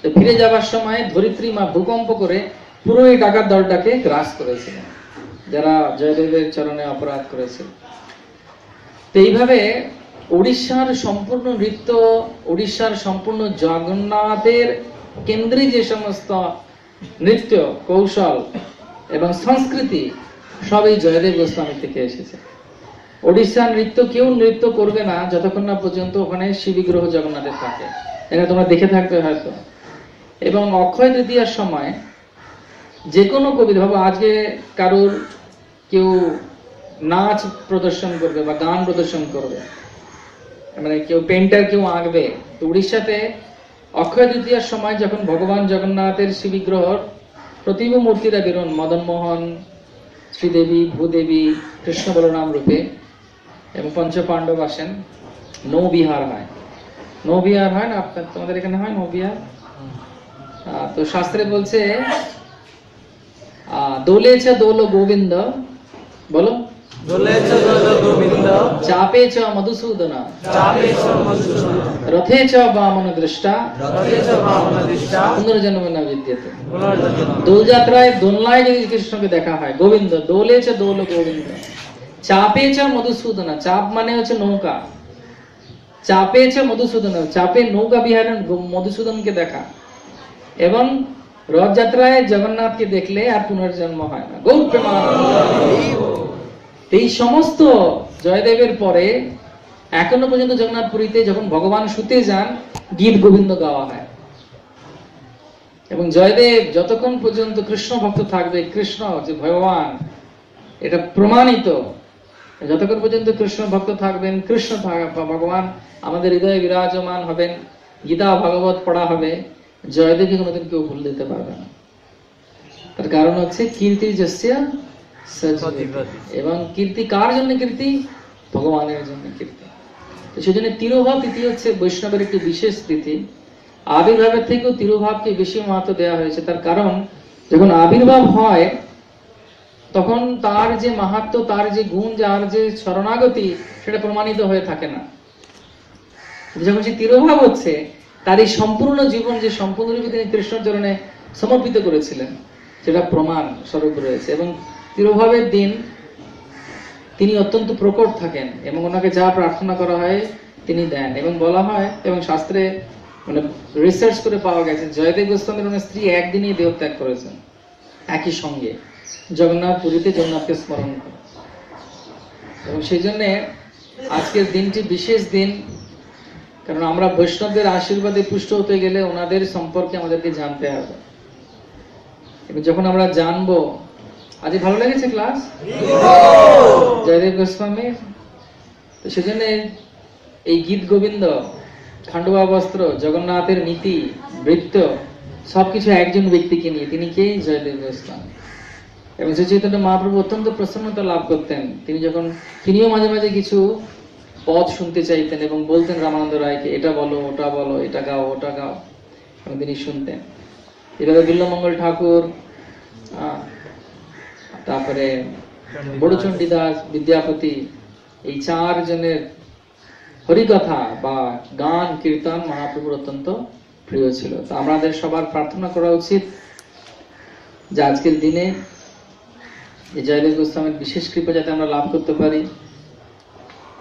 তো ফিরে যাবার সময় ধরিত্রী মা ভূকম্প করে পুরো এই ডাকাত দলটাকে গ্রাস করেছিলেন, যারা জয়দেবের চরণে অপরাধ করেছে। তো এইভাবে উড়িষ্যার সম্পূর্ণ নৃত্য, উড়িষ্যার সম্পূর্ণ জগন্নাথের কেন্দ্রে যে সমস্ত নৃত্য কৌশল এবং সংস্কৃতি, সবই জয়দেব গোস্বামী থেকে এসেছে। ওড়িশার নৃত্য কেউ নৃত্য করবে না যতক্ষণ না পর্যন্ত ওখানে শিববিগ্রহ জগন্নাথের থাকে, এটা তোমরা দেখে থাকবে হয়তো। এবং অক্ষয় তৃতীয়ার সময় যে কোনো কবিতা, ভাবো আজকে কারোর কেউ নাচ প্রদর্শন করবে বা গান প্রদর্শন করবে, মানে কেউ পেন্টার কেউ আঁকবে, তো উড়িষ্যাতে অক্ষয় তৃতীয়ার সময় যখন ভগবান জগন্নাথের শিববিগ্রহর প্রতিম মূর্তিরা বেরোন, মদন মোহন, শ্রীদেবী, ভূদেবী, কৃষ্ণ বলরাম রূপে, এবং পঞ্চপাণ্ডব আসেন, নৌবিহার হয়। নৌবিহার হয় না আপনার, তোমাদের এখানে হয় নৌবিহার? তো শাস্ত্রে বলছে দোলে চ দোল গোবিন্দ, বলো চাপে চ মধুসূদন, রথে চ বামন দৃষ্টা, পুনর্জন্ম না বিদ্যতে। দোলযাত্রায় দোলনায় যদি কৃষ্ণকে দেখা হয়, গোবিন্দ, দোলে চ দোল গোবিন্দ, চাপে চ মধুসূদন, চাপ মানে হচ্ছে নৌকা, চাপে চ মধুসূদন, চাপে নৌকা বিহারে মধুসূদনকে দেখা। এবং রথযাত্রায় জগন্নাথকে দেখলে আর পুনর্জন্ম হয় না। গৌর প্রেমানন্দ। এই সমস্ত জয়দেবের পরে এখনো পর্যন্ত জগন্নাথ পুরীতে যখন ভগবান শুতে যান, গীত গোবিন্দ গাওয়া হয়। এবং জয়দেব যতক্ষণ পর্যন্ত কৃষ্ণ ভক্ত থাকবে, কৃষ্ণ যে ভগবান, এটা প্রমাণিত, যতক্ষণ পর্যন্ত কৃষ্ণ ভক্ত থাকবেন, কৃষ্ণ ভগবান আমাদের হৃদয়ে বিরাজমান হবেন, গীতা ভাগবত পড়া হবে, জয়দেবকে কোনোদিন কেউ ভুল দিতে পারবে না। তার কারণ হচ্ছে কীর্তি যস্য সচিবতি। এবং কীর্তি কার জন্য? কীর্তি ভগবানের জন্য কীর্তি। তো সেজন্য তিরোভাব তিথি হচ্ছে বৈষ্ণবের একটি বিশেষ তিথি। আবির্ভাবের থেকেও তিরোভাবকে বেশি মাহাত্ম্য দেওয়া হয়েছে। তার কারণ যখন আবির্ভাব হয় তখন তার যে মাহাত্ম্য, তার যে গুণ, যার যে শরণাগতি, সেটা প্রমাণিত হয়ে থাকে না। যখন সে তিরোভাব হচ্ছে, তার এই সম্পূর্ণ জীবন যে সম্পূর্ণরূপে তিনি কৃষ্ণের চরণে সমর্পিত করেছিলেন, সেটা প্রমাণ স্বরূপ রয়েছে। এবং তিরোভাবের দিন তিনি অত্যন্ত প্রকট থাকেন এবং ওনাকে যা প্রার্থনা করা হয় তিনি দেন। এবং বলা হয়, এবং শাস্ত্রে মানে রিসার্চ করে পাওয়া গেছে, জয়দেব গোস্বামীর ওনার স্ত্রী একদিনই দেহত্যাগ করেছেন, একই সঙ্গে জগন্নাথ পুরীতে জগন্নাথকে স্মরণ করে। এবং সেই জন্যে আজকের দিনটি বিশেষ দিন, কারণ আমরা বৈষ্ণবদের আশীর্বাদে পুষ্ট হতে গেলে ওনাদের সম্পর্কে আমাদেরকে জানতে হবে। এবং যখন আমরা জানবো, আজ ভালো লেগেছে ক্লাস জয়দেব গোস্বামীর, তো সেজন্য এই গীত গোবিন্দ খান্ডুয়া বস্ত্র, জগন্নাথের নীতি, বৃত্ত, সবকিছু একজন ব্যক্তিকে নিয়ে। তিনি কে? জয়দেব গোস্বামী। এবং শ্রী চৈতন্য মহাপ্রভু অত্যন্ত প্রসন্নতা লাভ করতেন। তিনিও মাঝে মাঝে কিছু পদ শুনতে চাইতেন এবং বলতেন রামানন্দ রায়কে, এটা বলো, ওটা বলো, এটা গাও, ওটা গাও, এবং তিনি শুনতেন। এভাবে বিল্লমঙ্গল ঠাকুর, তারপরে বড়চণ্ডী দাস, বিদ্যাপতি, এই 4 জনের হরিকথা বা গান কীর্তন মহাপ্রভুর অত্যন্ত প্রিয় ছিল। তো আমাদের সবার প্রার্থনা করা উচিত যে আজকের দিনে এই জয়দেব গোস্বামীর বিশেষ কৃপা যাতে আমরা লাভ করতে পারি।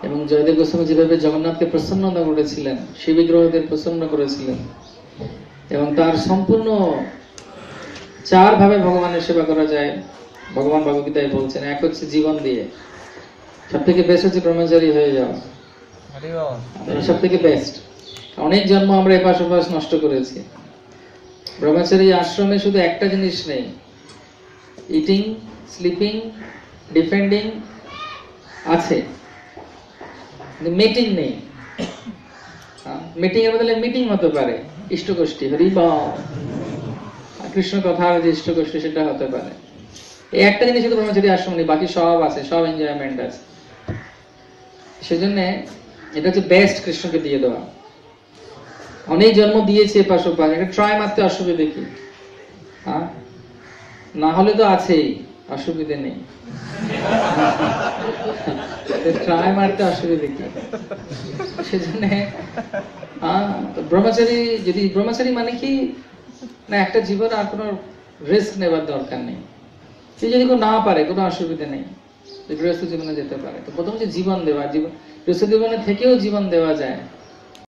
এবং জয়দেব গোস্বামী যেভাবে জগন্নাথকে প্রসন্ন করেছিলেন, শিব বিগ্রহদের প্রসন্ন করেছিলেন, এবং তার সম্পূর্ণ 4 ভাবে ভগবানের সেবা করা যায়। ভগবান ভগবদ্গীতায় বলছেন, এক হচ্ছে জীবন দিয়ে, সব থেকে বেস্ট হচ্ছে ব্রহ্মচারী হয়ে যাওয়া, সব থেকে বেস্ট। অনেক জন্ম আমরা এপাশ ওপাশ নষ্ট করেছি। ব্রহ্মচারী আশ্রমে শুধু একটা জিনিস নেই, ইটিং, স্লিপিং, ডিফেন্ডিং আছে, মিটিং নেই। মিটিং এর বদলে মিটিং হতে পারে, ইষ্টগোষ্ঠী, হরিবল, কৃষ্ণ কথা যে ইষ্টগোষ্ঠী, সেটা হতে পারে। এই একটা জিনিস শুধু ব্রহ্মচারী আশ্রম নেই, বাকি সব আছে, সব এনজয়মেন্ট আছে। সেজন্য এটা হচ্ছে বেস্ট, কৃষ্ণকে দিয়ে দেওয়া। অনেক জন্ম দিয়েছে এপাশ ওপাশ, এটা ট্রাই মারতে অসুবিধে কি? না হলে তো আছেই, অসুবিধে নেই। ট্রাই মারতে অসুবিধে কি? সেজন্য ব্রহ্মচারী, যদি ব্রহ্মচারী মানে কি না, একটা জীবন আর কোনো রিস্ক নেবার দরকার নেই। সে যদি কেউ না পারে, কোনো অসুবিধা নেই, গৃহস্থ জীবনে যেতে পারে। তো প্রথম যে জীবন দেওয়া, গৃহস্থ জীবনে থেকেও জীবন দেওয়া যায়,